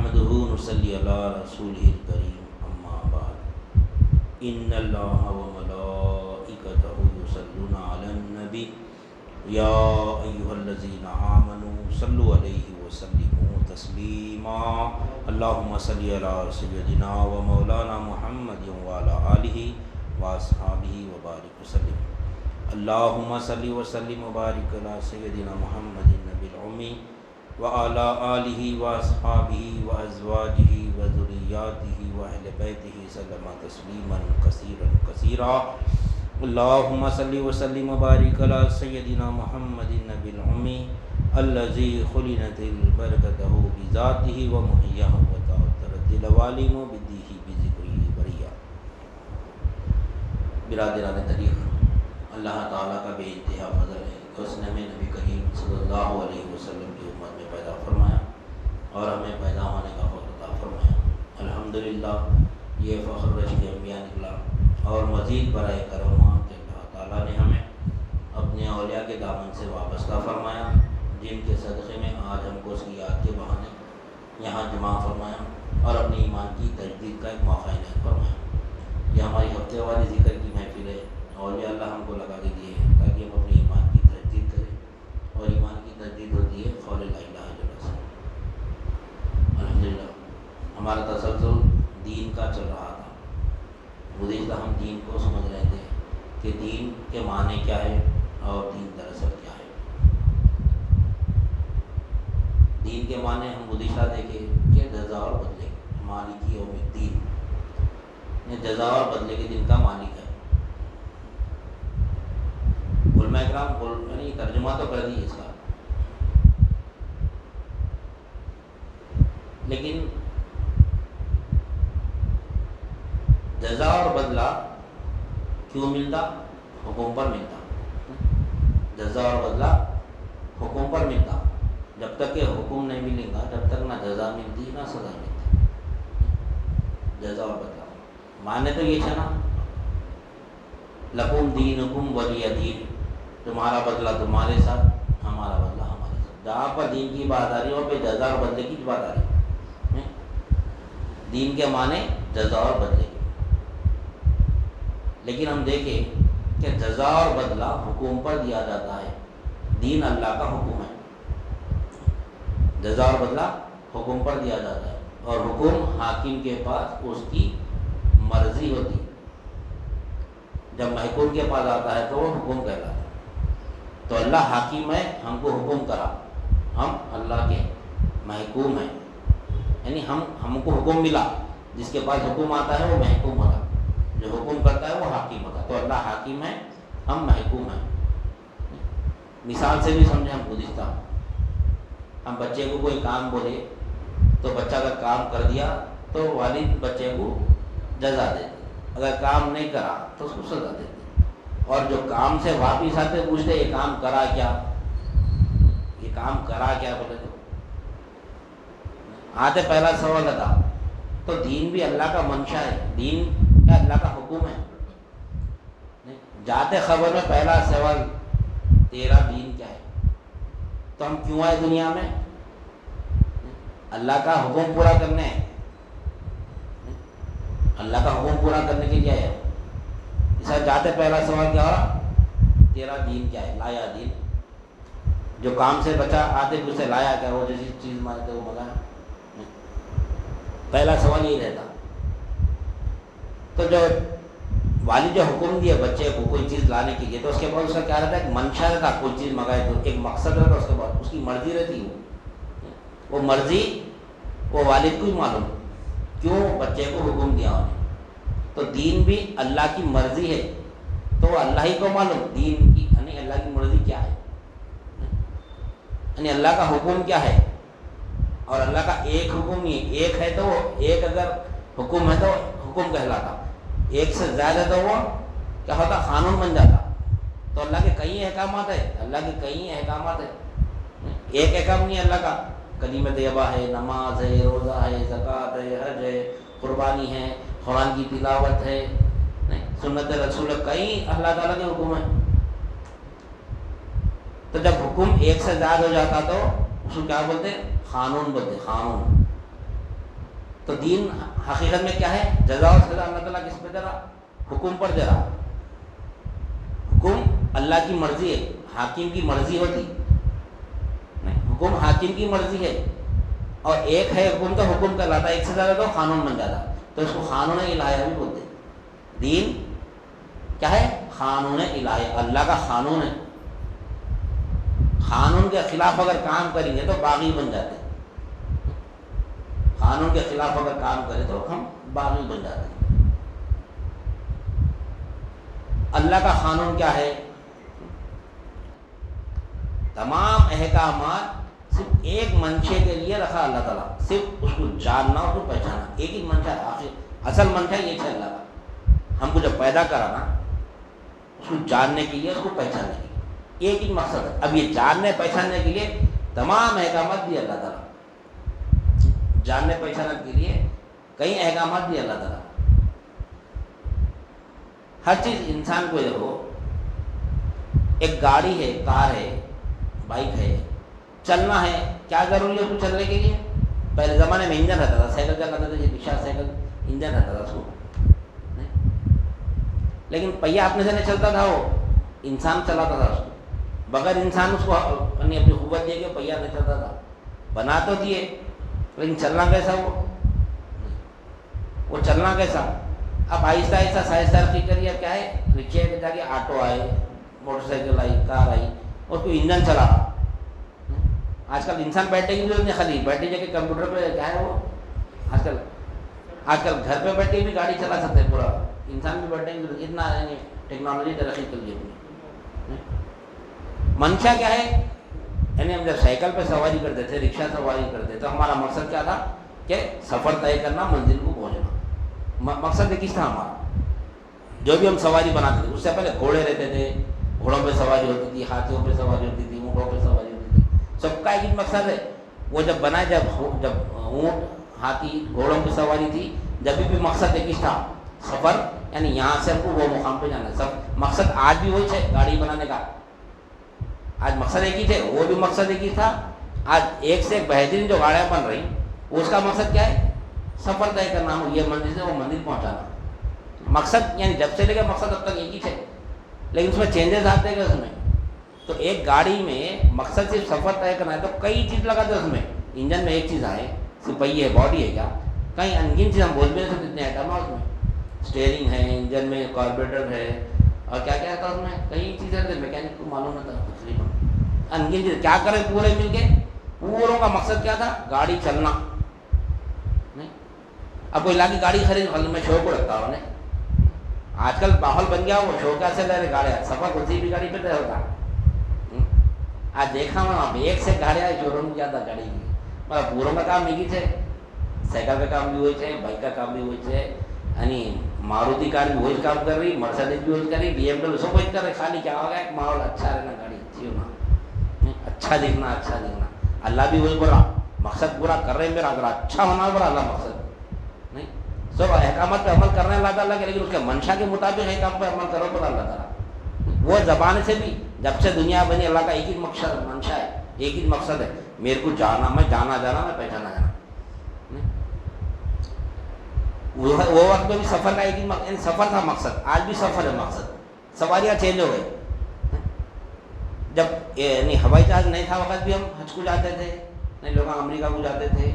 نحمده ونصلي على رسوله الكريم اما بعد ان الله وملائكته يصلون على النبي يا ايها الذين آمنوا صلوا عليه وسلموا تسليما اللهم صل على سيدنا ومولانا محمد وعلى آله واصحابه وبارك وسلم اللهم صل وسلم وبارك على سيدنا محمد النبي الأمي وعلى آله وأصحابه وأزواجه وذرياته وأهل بيته سلم تسليما كثيرا كثيرا اللهم صل وسلم وبارك على سيدنا محمد النبي الأمي الذي خلنت البركته بذاته ومحياه وتعطرت العوالم بديه بذكره بريا. برادران طریق، اللہ تعالیٰ کا بے انتہا فضل ہے کہ اس نے ہمیں نبی کریم صلی اللہ علیہ وسلم کی امت میں پیدا فرمایا اور ہمیں پیدا ہونے کا فخر عطا فرمایا. الحمدللہ یہ فخر رشد انبیاء نکلا اور مزید برائے کرامات کہ اللہ تعالیٰ نے ہمیں اپنے اولیاء کے دامن سے وابستہ فرمایا، جن کے صدقے میں آج ہم کو اس کی یاد کے بہانے یہاں جمع فرمایا اور اپنے ایمان کی تجدید کا ایک موقع عنایت فرمایا. یہ ہماری ہفتے والی ذکر کی محفل ہے، اولیاء اللہ ہم کو لگا کے دیے ہیں تاکہ ہم اپنے ایمان کی تجدید کریں، اور ایمان کی تجدید ہوتی ہے قول لا الہ الا اللہ سے. الحمدللہ ہمارا تسلسل دین کا چل رہا تھا. گزشتہ ہم دین کو سمجھ رہے تھے کہ دین کے معنی کیا ہے اور دین دراصل کیا ہے. دین کے معنی ہم گزشتہ دیکھے کہ جزا اور بدلے، مالک یوم الدین، جزا اور بدلے کے دن کا مالک ہے. علماء اکرام یعنی ترجمہ تو کر دی اس کا، لیکن جزا اور بدلہ کیوں ملتا؟ حکم پر ملتا. جزا اور بدلہ حکم پر ملتا. جب تک کہ حکم نہیں ملے گا جب تک نہ جزا ملتی نہ سزا ملتی. جزا اور بدلہ معنی تو یہ نا، لکم دینکم ولی دین، تمہارا بدلہ تمہارے ساتھ، ہمارا بدلہ ہمارے ساتھ. جہاں پر دین کی بات آ رہی ہے وہاں پہ جزا اور بدلے کی بات آ رہی ہے. دین کے معنی جزا اور بدلے کی. لیکن ہم دیکھیں کہ جزا اور بدلہ حکم پر دیا جاتا ہے، دین اللہ کا حکم ہے. جزا اور بدلہ حکم پر دیا جاتا ہے اور حکم حاکم کے پاس اس کی مرضی ہوتی. جب محکوم کے پاس آتا ہے تو وہ حکم کہلاتا ہے. تو اللہ حاکم ہے، ہم کو حکم کرا، ہم اللہ کے محکوم ہیں. یعنی ہم کو حکم ملا، جس کے پاس حکم آتا ہے وہ محکوم ہوتا، جو حکم کرتا ہے وہ حاکم ہوتا. تو اللہ حاکم ہے، ہم محکوم ہیں. مثال سے بھی سمجھیں ہم گزشتہ، ہم بچے کو کوئی کام بولے تو بچہ اگر کام کر دیا تو والد بچے کو جزا دیتے، اگر کام نہیں کرا تو اس کو سزا دیتے. اور جو کام سے واپس آتے پوچھتے یہ کام کرا کیا، یہ کام کرا کیا بولے تو آتے پہلا سوال تھا. تو دین بھی اللہ کا منشا ہے، دین کیا اللہ کا حکم ہے. جاتے خبر میں پہلا سوال تیرا دین کیا ہے. تو ہم کیوں آئے دنیا میں؟ اللہ کا حکم پورا کرنے ہیں. اللہ کا حکم پورا کرنے کے لیے ہے. اس سے جاتے پہلا سوال کیا ہوا؟ تیرا دین کیا ہے، لایا دین. جو کام سے بچا آتے پھر سے لایا کیا، وہ جیسی چیز مانگتے وہ منگایا. پہلا سوال یہی رہتا. تو جو والد جو حکم دیے بچے کو کوئی چیز لانے کے لیے تو اس کے بعد اس کا کیا رہتا ہے، ایک منشا رہتا. کوئی چیز منگائے تو ایک مقصد رہتا، اس کے بعد اس کی مرضی رہتی. وہ مرضی وہ والد کو ہی معلوم کیوں بچے کو حکم دیا انہیں. تو دین بھی اللہ کی مرضی ہے تو وہ اللہ ہی کو معلوم دین کی یعنی اللہ کی مرضی کیا ہے، یعنی اللہ کا حکم کیا ہے. اور اللہ کا ایک حکم نہیں ہے، ایک ہے تو وہ ایک اگر حکم ہے تو حکم کہلاتا. ایک سے زیادہ تو وہ کیا ہوتا، قانون بن جاتا. تو اللہ کے کئی احکامات ہے، اللہ کے کئی احکامات ہے. ایک احکام نہیں اللہ کا. کلمہ طیبہ ہے، نماز ہے، روزہ ہے، زکوٰۃ ہے، حج ہے، قربانی ہے، قرآن کی تلاوت ہے، سنت رسول، کئی اللہ تعالیٰ کے حکم ہیں. تو جب حکم ایک سے زیادہ ہو جاتا تو اس کو کیا بولتے ہیں؟ قانون بولتے. قانون تو دین حقیقت میں کیا ہے؟ جزا اور سزا اللہ تعالیٰ کس پہ دے رہا؟ حکم پر دے رہا. حکم اللہ کی مرضی ہے، حاکم کی مرضی ہوتی نہیں. حکم حاکم کی مرضی ہے، اور ایک ہے حکم تو حکم کہلاتا ہے، ایک سے زیادہ تو قانون بن جاتا، تو اس کو قانون الہیہ بھی بولتے ہیں. دین کیا ہے؟ قانون الہیہ، اللہ کا قانون ہے. قانون کے خلاف اگر کام کریں گے تو باغی بن جاتے ہیں. قانون کے خلاف اگر کام کریں تو ہم باغی بن جاتے ہیں. اللہ کا قانون کیا ہے؟ تمام احکامات صرف ایک منشے کے لیے رکھا اللہ تعالیٰ، صرف اس کو جاننا اور اس کو پہچانا. ایک ہی منشا ہے، آخر اصل منشا یہ ہے اللہ کا. ہم کو جب پیدا کرا نا، اس کو جاننے کے لیے، اس کو پہچاننے کے لیے، ایک ہی مقصد ہے. اب یہ جاننے پہچاننے کے لیے تمام احکامات دیے اللہ تعالیٰ. جاننے پہچاننے کے لیے کئی احکامات دیے اللہ تعالیٰ. ہر چیز انسان کو دیکھو، ایک گاڑی ہے، کار ہے، بائک ہے، چلنا ہے، کیا ضروری ہے اس کو چلنے کے لیے؟ پہلے زمانے میں انجن رہتا تھا، سائیکل چلاتے تھے، رکشا سائیکل انجن رہتا تھا اس کو، لیکن پہیا اپنے سے نہیں چلتا تھا، وہ انسان چلاتا تھا اس کو. بغیر انسان اس کو اپنی قوت دے کے پہیا نہیں چلتا تھا. بنا تو دیے لیکن چلنا کیسا؟ وہ چلنا کیسا؟ اب آہستہ آہستہ ترقی کری. اب کیا ہے؟ رکشے کے جا کے آٹو آئے، موٹر سائیکل آئی، کار آئی، اس کو انجن چلا رہا. آج کل انسان بیٹھنے کی ضرورت نہیں، خالی بیٹھے جا کے کمپیوٹر پہ کیا ہے وہ آج کل گھر پہ بیٹھے بھی گاڑی چلا سکتے ہیں. پورا انسان بھی بیٹھنے کی ضرورت، اتنا یعنی ٹیکنالوجی ترقی کر لی اپنی. منشا کیا ہے؟ یعنی ہم جب سائیکل پہ سواری کرتے تھے، رکشا سواری کرتے تو ہمارا مقصد کیا تھا؟ کہ سفر طے کرنا، منزل کو پہنچنا. مقصد ایک ہی تھا ہمارا. جو بھی ہم سواری بناتے تھے، اس سے پہلے گھوڑے رہتے تھے، گھوڑوں پہ سواری ہوتی تھی، ہاتھیوں پہ سواری ہوتی تھی، اونٹوں پہ سواری ہوتی تھی. سب کا ایک ہی مقصد ہے. وہ جب بنائے، جب اونٹ، ہاتھی، گھوڑوں پہ سواری تھی، جب بھی مقصد ایک ہی تھا، سفر. یعنی یہاں سے ہم کو وہ مقام پہ جانا ہے. سب مقصد آج بھی وہی ہے گاڑی بنانے کا. آج مقصد ایک ہی تھے، وہ بھی مقصد ایک ہی تھا. آج ایک سے ایک بہترین جو گاڑیاں بن رہی، اس کا مقصد کیا ہے؟ سفر طے کرنا، یہ منزل سے وہ منزل پہنچانا. مقصد یعنی جب سے لے کے مقصد اب تک ایک ہی تھے، لیکن اس میں چینجز آتے ہیں. اس میں تو ایک گاڑی میں مقصد صرف سفر طے کرنا ہے تو کئی چیز لگاتے ہیں. اس میں انجن میں ایک چیز آئے، صرف پہیے ہے، باڈی ہے، کیا کئی انگین چیز ہم بول بھی نہیں سکتے، اتنے آئٹم ہے اس میں. اسٹیئرنگ ہے، انجن میں کاربوریٹر ہے، اور کیا کیا تھا اس میں، کئی چیزیں تھے. میکینک کو معلوم نہ تھا تقریباً انگین چیز کیا کرے پورے مل کے. پوروں کا مقصد کیا تھا؟ گاڑی چلنا. نہیں اب کوئی لا کی گاڑی خرید، میں شوق کو رکھتا ہوں. آج کل ماحول بن گیا، وہ شوق کیسے لے رہے گاڑیاں، سفر کسی بھی گاڑی پہ طے ہوتا. آج دیکھا میں وہاں پہ ایک سے گاڑیاں شو روم کیا تھا گاڑی کی، مطلب پوروں کا کام ایک ہی تھے. سائیکل کا کام بھی ہوئی تھے، بائک کا کام بھی ہوئی تھے. یعنی ماروتی کار بھی وہی کام کر رہی، مرسڈیز بھی وہی کر رہی، بی ایم ڈبلیو سب وہی کر رہے. خالی کیا ہو گیا؟ ایک ماحول اچھا رہنا، گاڑی اچھی ہونا، اچھا دکھنا، اچھا دکھنا. اللہ بھی وہی بولا، مقصد پورا کر رہے ہیں میرا، اگر اچھا ہونا بولا اللہ مقصد نہیں. سب احکامات پہ عمل کرنے اللہ تعالیٰ کے، لیکن اس کے منشا کے مطابق احکام پہ عمل کرو بولا اللہ تعالیٰ. وہ زبان سے بھی جب سے دنیا بنی، اللہ کا ایک ہی مقصد منشا ہے، ایک ہی مقصد ہے، میرے کو جانا، میں جانا میں پہچانا جانا. وہ وقت میں بھی سفر کا ایک ہی یعنی سفر تھا مقصد. آج بھی سفر ہے مقصد. سواریاں چینج ہو گئی. جب یعنی ہوائی جہاز نہیں تھا وقت بھی ہم حج کو جاتے تھے، نہیں لوگ امریکہ کو جاتے تھے،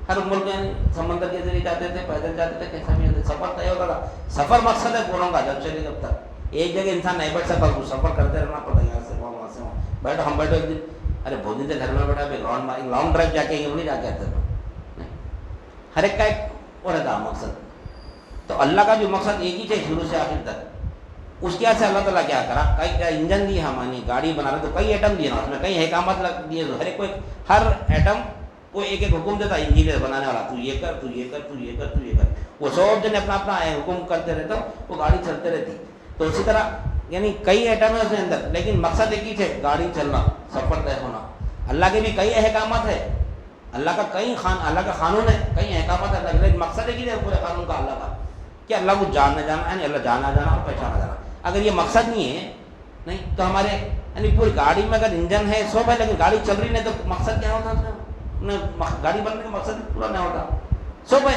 ہر ملک یعنی سمندر کے ذریعے جاتے تھے، پیدل جاتے تھے، کیسا بھی جاتے تھے. سفر طے ہوتا تھا. سفر مقصد ہے پوروں کا. جب سے جب تک ایک جگہ انسان نہیں بیٹھ سکتا، سفر کرتے رہنا پڑتا ہے. یہاں سے وہاں سے وہاں بیٹھو. ہم بیٹھو ایک دن، ارے بہت دن سے گھر میں بیٹھا، لانگ ڈرائیو جا کے نہیں جا کے آتے تھے. ہر ایک کا ایک وہ رہتا مقصد. تو اللہ کا جو مقصد ایک ہی تھے شروع سے آخر تک. اس کے سے اللہ تعالیٰ کیا کرا، کئی انجن دی ہماری گاڑی بنا رہے تو کئی ایٹم دیے نا، اس میں کئی احکامات دیے. ہر ایک کو ہر ایٹم کو ایک ایک حکم دیتا انجینئر بنانے والا، تو یہ کر، تو یہ کر، تو یہ کر، تو یہ کر. وہ سب جن اپنا اپنا حکم کرتے رہتا، وہ گاڑی چلتے رہتی. تو اسی طرح یعنی کئی ایٹم ہے اس کے اندر، لیکن مقصد ایک ہی تھے، گاڑی چلنا، سفر طے ہونا. اللہ کے بھی کئی احکامات ہے، اللہ کا اللہ کا قانون ہے، کئی احکامات ہے، لیکن مقصد ایک ہی ہے پورے قانون کا اللہ کا، کہ اللہ کو جاننا جانا ہے، اللہ جانا جانا اور پہچانا جانا. اگر یہ مقصد نہیں ہے نہیں تو ہمارے یعنی پوری گاڑی میں اگر انجن ہے سب ہے، لیکن گاڑی چل رہی نہیں تو مقصد کیا ہوتا ہے؟ گاڑی بننے کا مقصد پورا نہیں ہوتا. سب ہے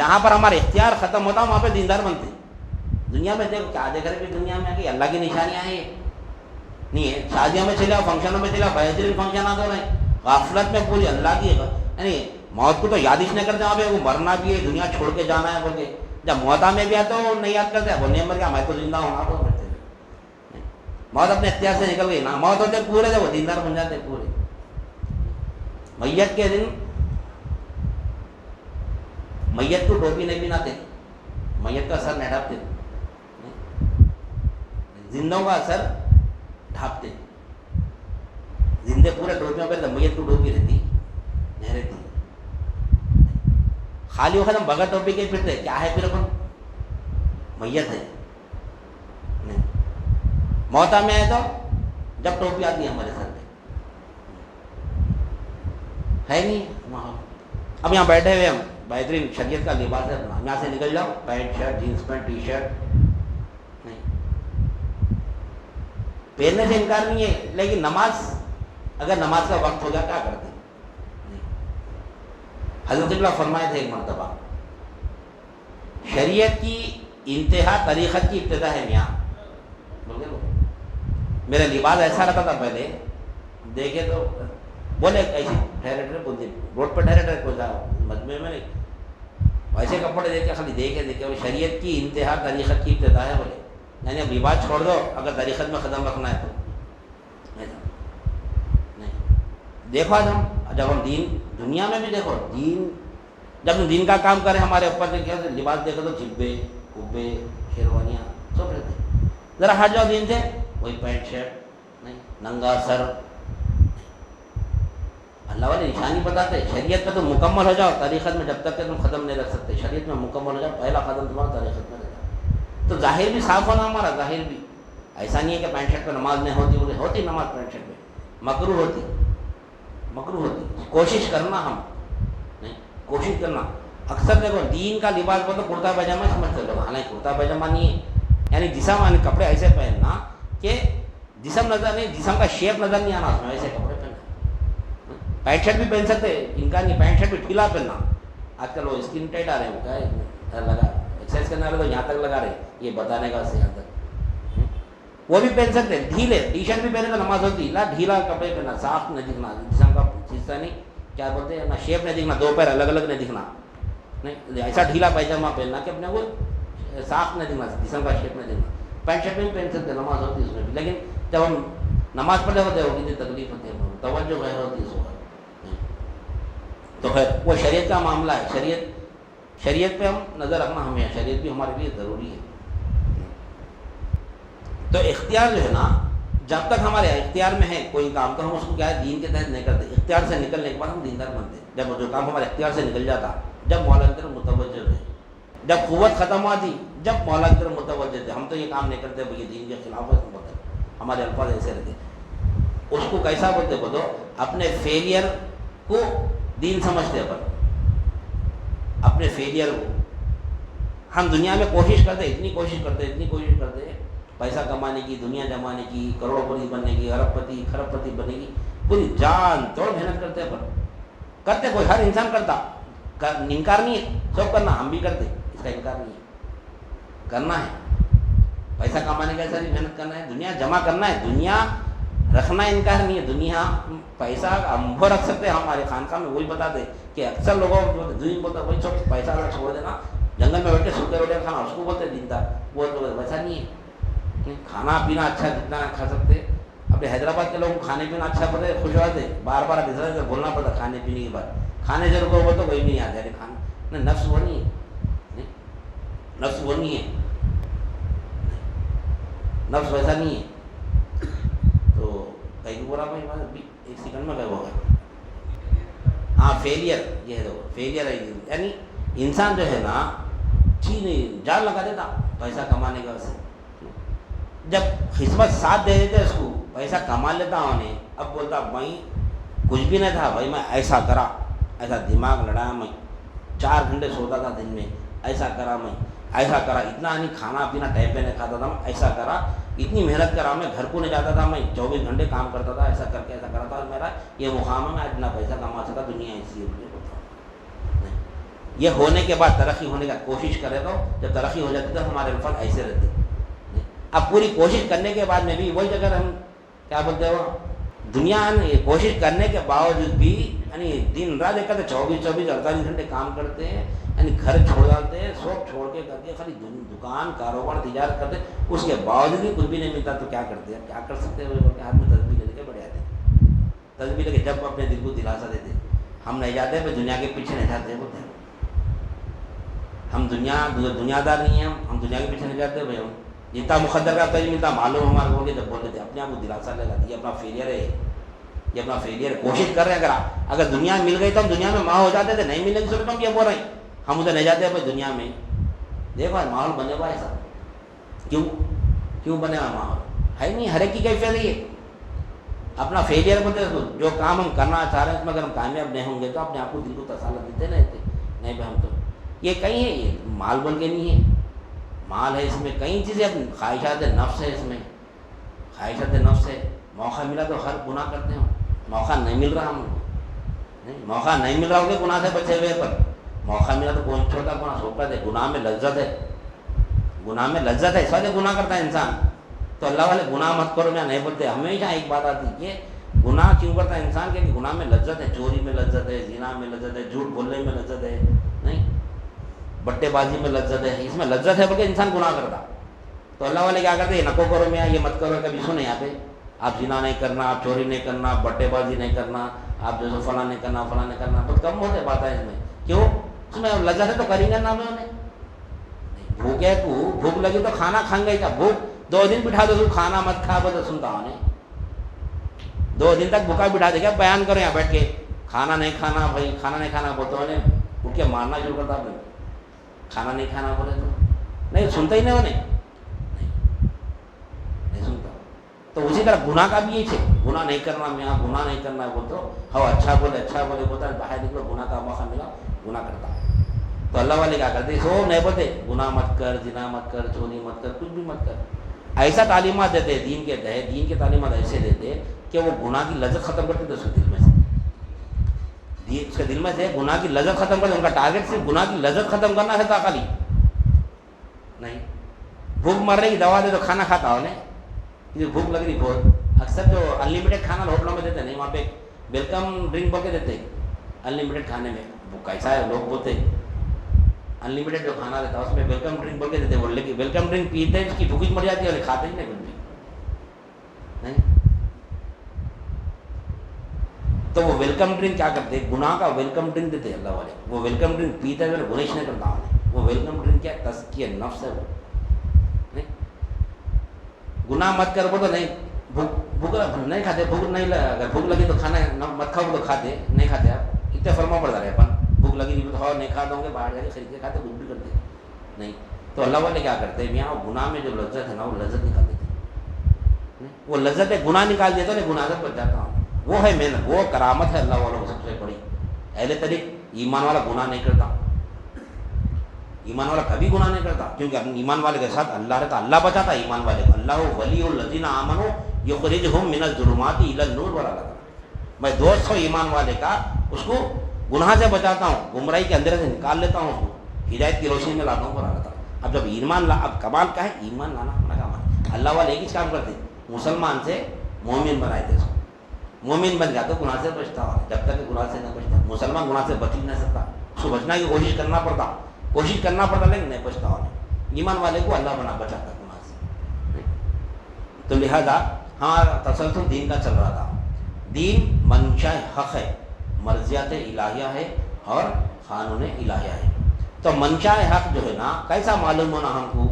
جہاں پر ہمارا اختیار ختم ہوتا وہاں پہ دیندار بنتے ہیں. دنیا میں دیکھو کیا دیکھ رہے کہ دنیا میں آ کے اللہ کی نشانیاں ہیں یہ نہیں ہے. شادیوں میں چلے فنکشنوں میں چلے بہترین فنکشنات ہو رہے ہیں, غفلت میں پوری اللہ کی یعنی موت کو تو یاد ہی نہیں کرتے وہاں پہ. وہ مرنا بھی ہے, دنیا چھوڑ کے جانا ہے بول کے. جب موت میں بھی آتا وہ نہیں یاد کرتے, بولنے مر گیا میں تو زندہ ہونا تو مرتے. موت اپنے اختیار سے نکل گئی نا, موت ہوتے پورے تھے وہ دیندار بن جاتے پورے. میت کے دن میت کو ٹوپی نہیں پہناتے, میت کا سر نہیں ڈھانپتے, زندوں کا سر ڈھانپتے. زندے پورے ٹوپیوں پہ, میت کو ٹوپی رہتی نہیں رہتی. خالی وقت ہم بغیر ٹوپی کے پھرتے, کیا ہے پھر اپن میت ہے. موتا میں آئے تو جب ٹوپی آتی ہے ہمارے سر پہ ہے نہیں. اب یہاں بیٹھے ہوئے ہم, بہترین شریعت کا لباس ہے اپنا, یہاں سے نکل جاؤ pant shirt jeans pant T shirt نہیں, پہننے سے انکار نہیں ہے. لیکن نماز اگر نماز کا وقت ہو گیا کیا کرتے ہیں. حضرت اللہ فرمائے تھے ایک مرتبہ, شریعت کی انتہا طریقت کی ابتدا ہے میاں. میرا لباس ایسا رہتا تھا پہلے, دیکھے تو بولے ایسے ٹھہرے ٹھہرے بولتے روڈ پہ ٹھہرے ٹھہرے کوئی مجمع میں نہیں, ایسے کپڑے دیکھے خالی دیکھے وہ شریعت کی انتہا طریقت کی ابتدا ہے بولے. یعنی اب لباس چھوڑ دو اگر طریقت میں قدم رکھنا ہے تو نہیں. دیکھو آج ہم جب ہم دین دنیا میں بھی دیکھو دین, جب ہم دین کا کام کریں ہمارے اوپر کیا لباس دیکھو تو جبے کبے شیروانیاں سب رہتے. ذرا ہٹ جاؤ دین سے, وہی پینٹ شرٹ نہیں, ننگا سر. اللہ والے نشانی بتاتے شریعت میں تو مکمل ہو جاؤ, طریقت میں جب تک کہ تم قدم نہیں رکھ سکتے. شریعت میں مکمل ہو جاؤ, پہلا قدم تمہارا طریقت میں رہتا. تو ظاہر بھی صاف ہونا ہمارا, ظاہر بھی ایسا نہیں ہے کہ پینٹ شرٹ پہ نماز نہیں ہوتی, بولے ہوتی نماز پینٹ شرٹ پہ, مکروہ ہوتی مکروہ ہوتی. کوشش کرنا ہم نہیں, کوشش کرنا. اکثر دیکھو دین کا لباس بولو کرتا پاجامہ سمجھتے لوگ, حالانکہ کرتا پاجامہ نہیں ہے. یعنی جسم یعنی کپڑے ایسے پہننا کہ جسم نظر نہیں, جسم کا شیپ نظر نہیں آنا اس میں, ایسے کپڑے پہننا. پینٹ شرٹ بھی پہن سکتے, ان کا نہیں, پینٹ شرٹ بھی ڈھیلا پہننا. آج کل وہ اسکن ٹائٹ آ رہے ہیں, وہ کیا ہے لگا ایکسرسائز کرنے والے تو یہاں تک لگا رہے, یہ بتانے کا سے یہاں تک. وہ بھی پہن سکتے ہیں ڈھیلے, ٹی شرٹ بھی پہنے تو نماز ہوتی لا, ڈھیلا کپڑے پہننا, صاف نہیں دکھنا, جسم کا حصہ نہیں کیا بولتے ہیں نا, شیپ نہیں دکھنا, دو پیر الگ الگ نہیں دکھنا نہیں, ایسا ڈھیلا پائجامہ پہننا کہ اپنے کو صاف نہیں دکھنا, جسم کا شیپ نہیں دکھنا. پینٹ شرٹ بھی پہن سکتے, نماز ہوتی ہے اس میں بھی. لیکن جب ہم نماز پڑھے ہوتے ہو کتنی تکلیف ہوتی ہے, توجہ غیر ہوتی ہے اس وقت. تو خیر وہ شریعت کا معاملہ ہے, شریعت پہ ہم نظر رکھنا ہمیں, شریعت بھی ہمارے لیے ضروری ہے. تو اختیار جو ہے نا, جب تک ہمارے اختیار میں ہے کوئی کام تو ہم اس کو کیا ہے دین کے تحت نہیں کرتے. اختیار سے نکلنے کے بعد ہم دیندار بنتے ہیں. جب جو کام ہمارے اختیار سے نکل جاتا, جب مولا کی طرف متوجہ ہے, جب قوت ختم ہوا تھی, جب مولا کی طرف متوجہ تھے, ہم تو یہ کام نہیں کرتے بھائی دین کے خلاف ہے, ہمارے الفاظ ایسے رہتے. اس کو کیسا بولتے بولو, اپنے فیلئر کو دین سمجھتے, اپنے فیلئر کو. ہم دنیا میں کوشش کرتے, اتنی کوشش کرتے پیسہ کمانے کی, دنیا جمانے کی, کروڑ پتی بننے کی, ارب پتی کھرب پتی بننے کی, پوری جان توڑ محنت کرتے کوئی ہر انسان کرتا, انکار نہیں ہے, سب کرنا, ہم بھی کرتے, اس کا انکار نہیں ہے, کرنا ہے. پیسہ کمانے کا ایسا بھی محنت کرنا ہے, دنیا جمع کرنا ہے, دنیا رکھنا انکار نہیں ہے. دنیا پیسہ ہم وہ رکھ سکتے ہیں, ہمارے خانقاہ میں وہی بتا دے کہ اکثر لوگوں کو دین بولتا وہی سب پیسہ چھوڑ دینا, جنگل میں بیٹھ کے سوتے روٹے کھانا, اس کو بولتے دیندار. وہ تو ویسا نہیں ہے. کھانا پینا اچھا جتنا کھا سکتے. اپنے حیدرآباد کے لوگ کھانے پینا اچھا پڑے, خوش ہوتے, بار بار دوسرے بولنا پڑتا کھانے پینے کی بات. کھانے سے رکو وہ تو کوئی بھی نہیں آتا ہے, کھانا نہیں, نفس وہ نہیں ہے, نفس وہ نہیں ہے, نفس ویسا نہیں ہے. تو کہیں بولا بھائی ایک سیکنڈ میں کہیں ہوگا. ہاں فیلئر, یہ ہے تو فیلئر ہے. یعنی انسان جو ہے نا نہیں جال لگا دیتا پیسہ کمانے کا. ویسے جب خدمت ساتھ دے دیتے اس کو, پیسہ کما لیتا انہیں, اب بولتا بھائی کچھ بھی نہیں تھا بھائی, میں ایسا کرا, ایسا دماغ لڑایا, میں 4 گھنٹے سوتا تھا دن میں, ایسا کرا, میں ایسا کرا, اتنا نہیں کھانا پینا ٹائم پہ نہیں کھاتا تھا, میں ایسا کرا, اتنی محنت کرا, میں گھر کو نہیں جاتا تھا, میں 24 گھنٹے کام کرتا تھا, ایسا کر کے ایسا کرا تھا, میرا یہ مقام ہے, میں اتنا پیسہ کما سکا, دنیا ایسی ہوتا نہیں. یہ ہونے کے بعد ترقی ہونے کا کوشش کرے تو جب ترقی ہو جاتی تو ہمارے الفاظ ایسے رہتے. اب پوری کوشش کرنے کے بعد میں بھی وہی جگہ ہم کیا بولتے ہیں وہ دنیا کوشش کرنے کے باوجود بھی یعنی دن رات ایک کرتے 24-48 گھنٹے کام کرتے ہیں, یعنی گھر چھوڑ ڈالتے ہیں, سب چھوڑ کے کر کے خالی دکان کاروبار تجارت کرتے, اس کے باوجود بھی کچھ بھی نہیں ملتا تو کیا کرتے ہیں, کیا کر سکتے ہیں, ہاتھ میں تسبیح لے کے بڑے آتے ہیں, تسبیح لے کے جب اپنے دل کو دلاسا دیتے ہم نہیں جاتے بھائی دنیا کے پیچھے نہیں جاتے بولتے ہیں ہم دنیا دار نہیں ہیں, ہم دنیا کے پیچھے نہیں جاتے بھائی, ہم جتنا مقدر کا تجھ ملتا معلوم ہمارے کو جب بولتے تھے اپنے آپ کو دلاسا لگا یہ اپنا فیلئر ہے, یہ اپنا فیلئر ہے, کوشش کر رہے ہیں. اگر دنیا مل گئی تو ہم دنیا میں ماں ہو جاتے تھے, نہیں ملے گی سر ہم یہ بول رہے ہیں ہم ادھر نہیں جاتے بھائی دنیا میں. دیکھو ماحول بنے گا ایسا, کیوں بنے گا ماحول ہے نہیں, ہر ایک کی کیفیت ہے یہ اپنا فیلئر بولتے جو کام ہم کرنا چاہ رہے ہیں اس میں اگر ہم کامیاب نہیں ہوں گے تو اپنے آپ کو دل کو تسلی دیتے نہیں بھائی ہم تو یہ کہیں ہے, یہ مال بول کے نہیں ہے, مال ہے اس میں کئی چیزیں, خواہشات نفس ہے اس میں, خواہشات نفس ہے. موقع ملا تو ہر گناہ کرتے ہیں, موقع نہیں مل رہا ہم موقع نہیں مل رہا ہوگا گناہ سے بچے ہوئے, پر موقع ملا تو کوئی چھوٹا گناہ سوکھا ہے. گناہ میں لذت ہے, گناہ میں لذت ہے, اس وجہ گناہ کرتا ہے انسان. تو اللہ والے گناہ مت کرو میں نہیں بولتے, ہمیشہ ایک بات آتی ہے کہ گناہ کیوں کرتا ہے انسان کہ گناہ میں لذت ہے, چوری میں لذت ہے, زنا میں لذت ہے, جھوٹ بولنے میں لذت ہے, نہیں بٹے بازی میں لذت ہے, اس میں لذت ہے بلکہ انسان گناہ کرتا. تو اللہ والے کیا کرتے ہیں, نکو کرو میں یہ مت کرو, کبھی سنے یہاں پہ آپ زنا نہیں کرنا, آپ چوری نہیں کرنا, آپ بٹے بازی نہیں کرنا, آپ جو فلاں نہیں کرنا, فلاں نہیں کرنا, بہت کم ہوتے بات ہے اس میں. کیوں اس میں لذت ہے تو کریں گے نام ہے, بھوک ہے تو بھوک لگی تو کھانا کھائیں گے, کیا بھوک 2 دن بٹھا دو کھانا مت کھا بتا سنتا ہوں نہیں, 2 دن تک بھوکا بٹھا دے کیا بیان کرو یہاں بیٹھ کے کھانا نہیں کھانا, بھائی کھانا نہیں کھانا بولتے انہیں بھوک کے مارنا شروع کرتا, آپ کھانا نہیں کھانا بولے تو نہیں سنتا ہی نہیں انہیں, نہیں سنتا. تو اسی طرح گناہ کا بھی یہی ہے, گناہ نہیں کرنا, میں گناہ نہیں کرنا بولتے ہو, اچھا بولے بولتا ہے باہر نکلو, گناہ کا موقع ملا گناہ کرتا. تو اللہ والے کیا کرتے سو نہیں بولتے گناہ مت کر, زنا مت کر, چوری مت کر, کچھ بھی مت کر. ایسا تعلیمات دیتے دین کے تحت, دین کے تعلیمات ایسے دیتے کہ وہ گناہ کی لذت ختم کرتے تھے اس کے دل میں سے, اس کے دل میں سے گناہ کی لذت ختم کرتے. ان کا ٹارگیٹ صرف گناہ کی لذت ختم کرنا ہے خالی, نہیں بھوک مرنے کی دوا دے تو کھانا کھاتا ہو نہیں, کیونکہ بھوک لگ رہی بہت. اکثر جو انلمیٹڈ کھانا ہوٹلوں میں دیتے نہیں, وہاں پہ ویلکم ڈرنک بول کے دیتے انلمیٹڈ کھانے میں. وہ کیسا ہے, لوگ بولتے انلمیٹڈ جو کھانا رہتا ہے اس میں ویلکم ڈرنک بول کے دیتے, وہ لیکن ویلکم ڈرنک پیتے ہیں اس کی بھوک مر جاتی ہے اور کھاتے ہی نہیں کچھ بھی نہیں. تو وہ ویلکم ڈرنک کیا کرتے, گناہ کا ویلکم ڈرنک دیتے اللہ والے. وہ ویلکم ڈرنک پیتے ہوئے گناہ نہیں کرتا, وہ ویلکم ڈرنک کیا تزکیہ نفس ہے. وہ گناہ مت کر بولو نہیں, بھوک نہیں کھاتے, بھوک نہیں اگر بھوک لگی تو کھانا مت کھاؤ تو کھاتے نہیں کھاتے. آپ اتنے فرما پڑتا رہے اپن, بھوک لگی تو نہیں کھاتا ہوں گے, باہر جا کے خرید کے کھاتے, کچھ بھی کرتے نہیں. تو اللہ والے کیا کرتے ہیں, یہاں گناہ میں جو لذت ہے نا وہ لذت نکال دیتے, وہ لذت ہے گناہ نکال دیتا ہے, گناہ سے بچ جاتا ہوں. وہ ہے محنت, وہ کرامت ہے اللہ والوں کو سب سے بڑی. اہل طریق ایمان والا گناہ نہیں کرتا, ایمان والا کبھی گناہ نہیں کرتا, کیونکہ ایمان والے کے ساتھ اللہ رہتا, اللہ بچاتا ہے ایمان والے کو. اللہ ولی الذین آمنوا یخرجہم من الظلمات الی النور والا لگا. میں دوست ہوں ایمان والے کا, اس کو گناہ سے بچاتا ہوں, گمراہی کے اندھیرے سے نکال لیتا ہوں, اس کو ہدایت کی روشنی میں لاتا ہوں پر اللہ. اب جب ایمان اب کمال کا ہے ایمان لانا اپنا کام ہے. اللہ والے ایک ہی کام کرتے, مسلمان سے مومن بنائے تھے اس کو, مومن بن جاتا گناہ سے بچتا ہوا. جب تک گناہ سے نہ بچتا مسلمان گناہ سے بچ ہی نہیں سکتا, اس کو بچنا کی کوشش کرنا پڑتا لیکن نہیں بچتا ہوا. ایمان والے کو اللہ بنا بچاتا گناہ سے. تو لہذا ہاں تسلسل دین کا چل رہا تھا. دین منشا حق ہے, مرضیات الہیہ ہے اور قانون الہیہ ہے. تو منشا حق جو ہے نا کیسا معلوم ہونا ہم کو,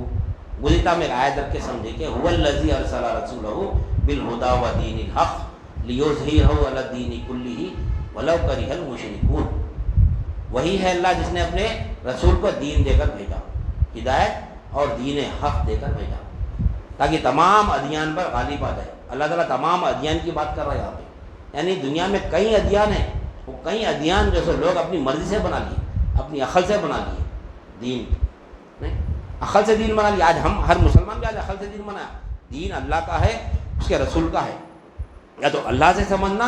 گزشتہ میں آیت رکھ کے سمجھے کہ هو الذی ارسل رسولہ بالہدی ودین الحق لیظہرہ علی الدین کلہ ولو کرہ المشرکون. وہی ہے اللہ جس نے اپنے رسول کو دین دے کر بھیجا, ہدایت اور دین حق دے کر بھیجا, تاکہ تمام ادیان پر غالب آ جائے. اللہ تعالیٰ تمام ادیان کی بات کر رہا ہے یہاں پہ, یعنی دنیا میں کئی ادیان ہیں, وہ کئی ادیان جو سو لوگ اپنی مرضی سے بنا لیے, اپنی عقل سے بنا لیے دین, نہیں عقل سے دین بنا لیا. آج ہم ہر مسلمان بھی آج عقل سے دین بنا, دین اللہ کا ہے, اس کے رسول کا ہے. یا تو اللہ سے سمجھنا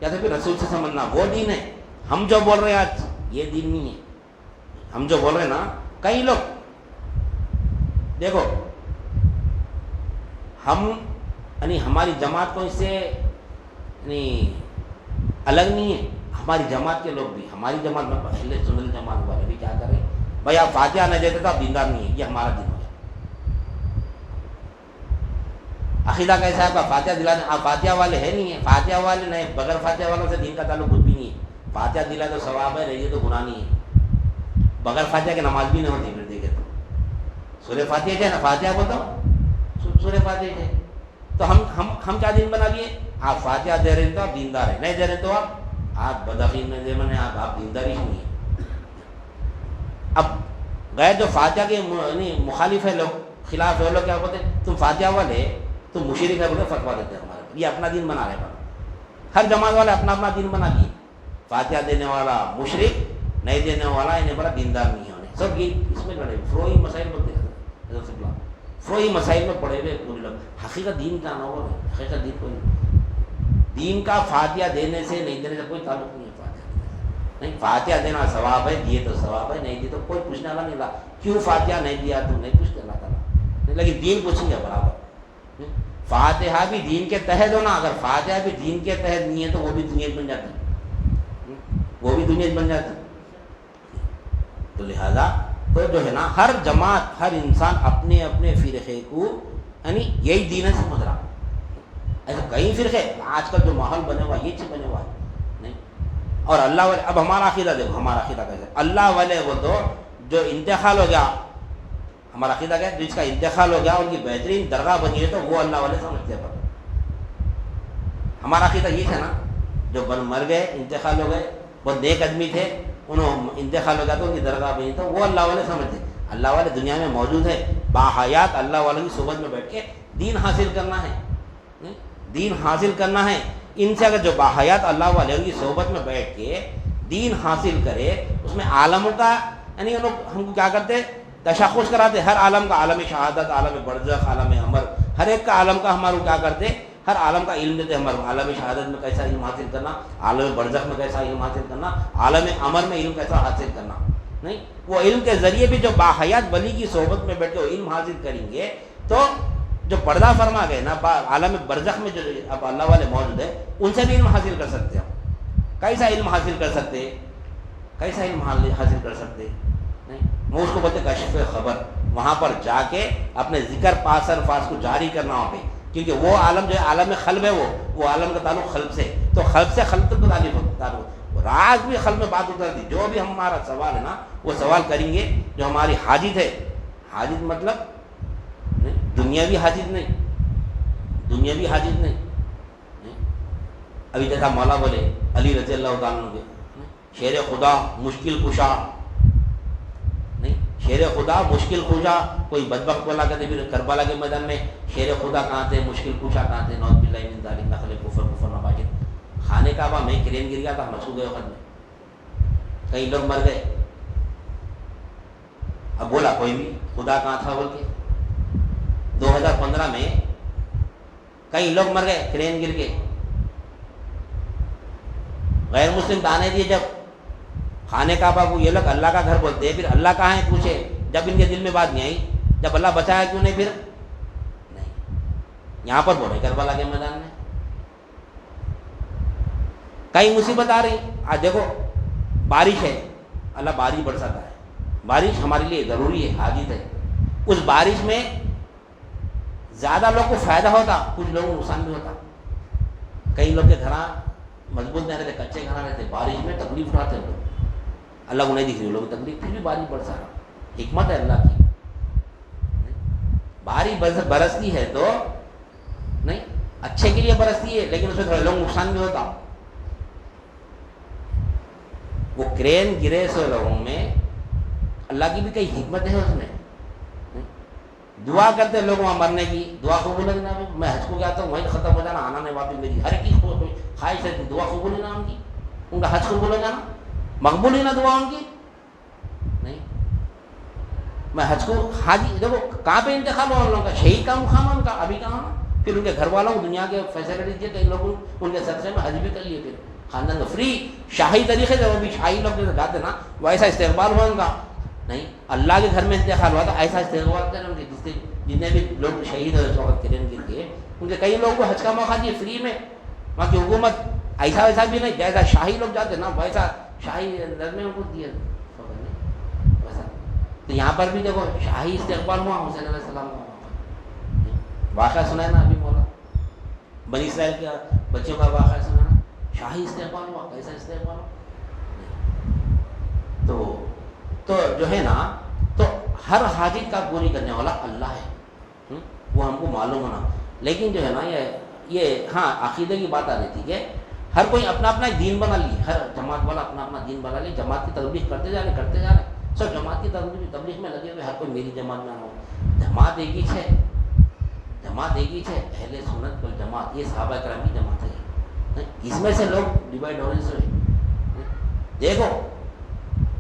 یا تو پھر رسول سے سمجھنا, وہ دین ہے. ہم جو بول رہے ہیں آج یہ دین نہیں ہے, ہم جو بول رہے ہیں نا، کئی لوگ دیکھو ہم یعنی ہماری جماعت کو اس سے یعنی الگ نہیں ہے. ہماری جماعت کے لوگ بھی، ہماری جماعت میں پہلے سنت جماعت والے بھی کیا کریں، بھائی آپ فاتحہ نہ دیتے تو آپ دیندار نہیں ہے، یہ ہمارا دین ہو گیا. عقیدہ کیسا ہے آپ کا؟ فاتحہ دلاتے، آپ فاتحہ والے ہیں نہیں ہیں، فاتحہ والے نہیں، بغیر فاتحہ والوں سے دین کا تعلق کچھ بھی نہیں ہے. فاتحہ دلا تو ثواب ہے، رہیے تو گناہ نہیں ہے. بغیر فاتحہ کی نماز بھی نہیں ہوتی. پھر دیکھے تو سورہ فاتحہ ہے نا، فاتحہ بولتا سورہ فاتحہ ہے. تو ہم کیا دین بنا لیے؟ آپ فاتحہ دے رہے ہیں تو آپ دیندار ہیں، نہیں دے رہے تو آپ بدعقید نہیں دے رہے، آپ دینداری ہی نہیں ہے. اب غیر جو فاتحہ کے مخالف ہے لوگ، خلاف ہے لوگ، کیا بولتے ہیں تم فاتحہ والے، تم مشرک ہے بولے فتوا دیتے ہیں ہمارے. یہ اپنا دین بنا رہے ہیں. ہر جماعت والے اپنا اپنا دین بنا لیے. فاتحہ دینے والا مشرک، نہیں دینے والا انہیں بڑا دیندار نہیں ہونے. سب یہ اس میں لڑے فروئی مسائل بولتے ہیں. فروئی مسائل میں پڑے ہوئے پورے لوگ. حقیقت دین کا نہ ہو، حقیقت دین کوئی دین کا فاتحہ دینے سے نہیں دینے سے کوئی تعلق نہیں ہے. فاتحہ نہیں، فاتحہ دینا ثواب ہے، دیے تو ثواب ہے، نہیں دیے تو کوئی پوچھنے والا نہیں رہا. کیوں فاتحہ نہیں دیا تو نہیں پوچھتے اللہ تعالیٰ، لیکن دین پوچھیں گے برابر. فاتحہ بھی دین کے تحت ہونا، اگر فاتحہ بھی دین کے تحت نہیں ہے تو وہ بھی دنیا بن جاتی، وہ بھی دنیا بن جاتی. تو لہذا تو جو ہے نا، ہر جماعت، ہر انسان اپنے اپنے فرقے کو یعنی یہی دین ہے سمجھ رہا. ایسے کئی فرقے آج کل جو ماحول بنے ہوا یہ چیز بنے ہوا ہے نہیں. اور اللہ والے، اب ہمارا عقیدہ دیکھو، ہمارا عقیدہ کیسے؟ اللہ والے وہ تو جو انتقال ہو گیا، ہمارا عقیدہ کیا ہے؟ جس کا انتقال ہو گیا، ان کی بہترین درگاہ بنی ہے تو وہ اللہ والے سمجھتے ہیں. ہمارا عقیدہ یہ ہے نا، جو مر گئے، انتقال ہو گئے، وہ نیک آدمی تھے، انہوں انتقال ہو گیا تو ان کی درگاہ بنی تو وہ اللہ والے سمجھتے. اللہ والے دنیا میں موجود ہے، باحیات اللہ والوں کی صحبت میں بیٹھ کے دین حاصل کرنا ہے، دین حاصل کرنا ہے. ان سے اگر جو باحیات اللہ والوں کی صحبت میں بیٹھ کے دین حاصل کرے، اس میں عالموں کا یعنی لوگ ہم کو کیا کرتے، تشخص کراتے. ہر عالم کا، عالم شہادت، عالم برزخ، عالم امر، ہر ایک کا عالم کا ہمارا کیا کرتے، ہر عالم کا علم دیتے. ہمارے عالم شہادت میں کیسا علم حاصل کرنا، عالم برزخ میں کیسا علم حاصل کرنا، عالم امر میں علم کیسا حاصل کرنا. نہیں، وہ علم کے ذریعے بھی جو باحیات ولی کی صحبت میں بیٹھ کے علم حاصل کریں گے تو جو پردہ فرما گئے نا عالم برزخ میں جو اب اللہ والے موجود ہیں، ان سے بھی علم حاصل کر سکتے ہیں. کیسا علم حاصل کر سکتے، کیسا علم حاصل کر سکتے نہیں. وہ اس کو بولتے کشف خبر. وہاں پر جا کے اپنے ذکر پاس الفاظ کو جاری کرنا وہاں پہ، کیونکہ وہ عالم جو ہے عالم خلب ہے، وہ عالم کا تعلق خلب سے، تو خلب سے خلب تک تعلق راز بھی خلب میں بات اترتی. جو بھی ہمارا سوال ہے نا وہ سوال کریں گے جو ہماری حاجت ہے. حاجت مطلب دنیاوی حاجت نہیں، دنیاوی حاجت نہیں. ابھی جیسا مولا بولے علی رضی اللہ تعالیٰ عنہ کے شیر خدا مشکل کشا نہیں، شیر خدا مشکل کشا. کوئی بدبخت بولا کہتے پھر کربلا کے میدان میں شیر خدا کہاں تھے، مشکل کشا کہاں تھے، نعوذ باللہ من ذالک، نخل کفر نباجت. خانے کعبہ میں کرین گر گیا تھا، مسعود گئے وقت میں کئی لوگ مر گئے. اب بولا کوئی بھی خدا کہاں تھا بول کے. 2015 میں کئی لوگ مر گئے کرین گر کے. غیر مسلم تانے دیے جب خانے کعبہ کو یہ لوگ اللہ کا گھر بولتے ہیں، پھر اللہ کہاں ہے پوچھے، جب ان کے دل میں بات نہیں آئی، جب اللہ بچایا کیوں نہیں، پھر نہیں. یہاں پر بولے کربلا کے میدان میں کئی مصیبت آ رہی. آج دیکھو بارش ہے، اللہ بارش برساتا ہے، بارش ہمارے لیے ضروری ہے، حاجت ہے. اس بارش میں زیادہ لوگ کو فائدہ ہوتا، کچھ لوگوں کو نقصان بھی ہوتا. کئی لوگ کے گھر مضبوط نہیں رہتے، کچے گھر رہتے، بارش میں تکلیف اٹھاتے لوگ. اللہ کو نہیں دکھ رہی لوگ تکلیف، پھر بھی بارش برسا رہا. حکمت ہے اللہ کی. بارش برستی ہے تو نہیں اچھے کے لیے برستی ہے، لیکن اس میں تھوڑا لوگ نقصان بھی ہوتا. وہ کرین گرے سے لوگوں میں اللہ کی بھی کئی حکمت ہے. اس میں دعا کرتے لوگ وہاں مرنے کی، دعا قبول ہے نا. میں حج کو گیا تھا، وہیں ختم ہو جانا، آنا نہیں واپس. میری ہر کی خواہش ہے دعا قبول ہے نا ان کی، ان کا حج قبول ہو جانا، مقبول ہے نا دعا ان کی. نہیں میں حج کو حاجی دیکھو کہاں پہ انتقال ہوا ان لوگوں کا، شہید کا مقام ہے ان کا ابھی کہاں. پھر ان کے گھر والوں کو دنیا کے فیسلٹی دیے، کئی لوگوں ان کے صدقے میں حج بھی کر لیے. پھر خاندان کا فری شاہی طریقے سے، وہ بھی شاہی لوگ جیسے جاتے نا ویسا استقبال ہوا ان کا. نہیں، اللہ کے گھر میں انتقال ہوا تھا، ایسا استقبال کریں ان کے جتنے بھی لوگ شہید ہوئے اس وقت کریں کے لیے، ان کے کئی لوگوں کو حج کا موقع دیا فری میں، وہاں کی حکومت ایسا ویسا بھی نہیں، جیسا شاہی لوگ جاتے نا ویسا شاہی اندر میں ان کو دیا ویسا۔ تو یہاں پر بھی دیکھو شاہی استقبال ہوا حسین علیہ السلام کا واقعہ سنا ہے نا ابھی مولا، بنی اسرائیل کے بچوں کا واقعہ سنا نا، شاہی استقبال ہوا، کیسا استقبال ہوا۔ تو جو ہے نا، تو ہر حاجت کا پوری کرنے والا اللہ ہے، وہ ہم کو معلوم ہونا۔ لیکن جو ہے نا یہ ہاں عقیدے کی بات آ رہی تھی کہ ہر کوئی اپنا اپنا ایک دین بنا لی، ہر جماعت والا اپنا اپنا دین بنا لی، جماعت کی تبلیغ کرتے جا رہے سب جماعت کی تبلیغ میں لگے ہوئے، ہر کوئی میری جماعت میں آنا ہو۔ جماعت ایک ہی ہے، جماعت ایک ہی ہے، اہل سنت والجماعت، یہ صحابہ کرام کی جماعت ہے۔ اس میں سے لوگ ڈیوائڈ ہونے سے دیکھو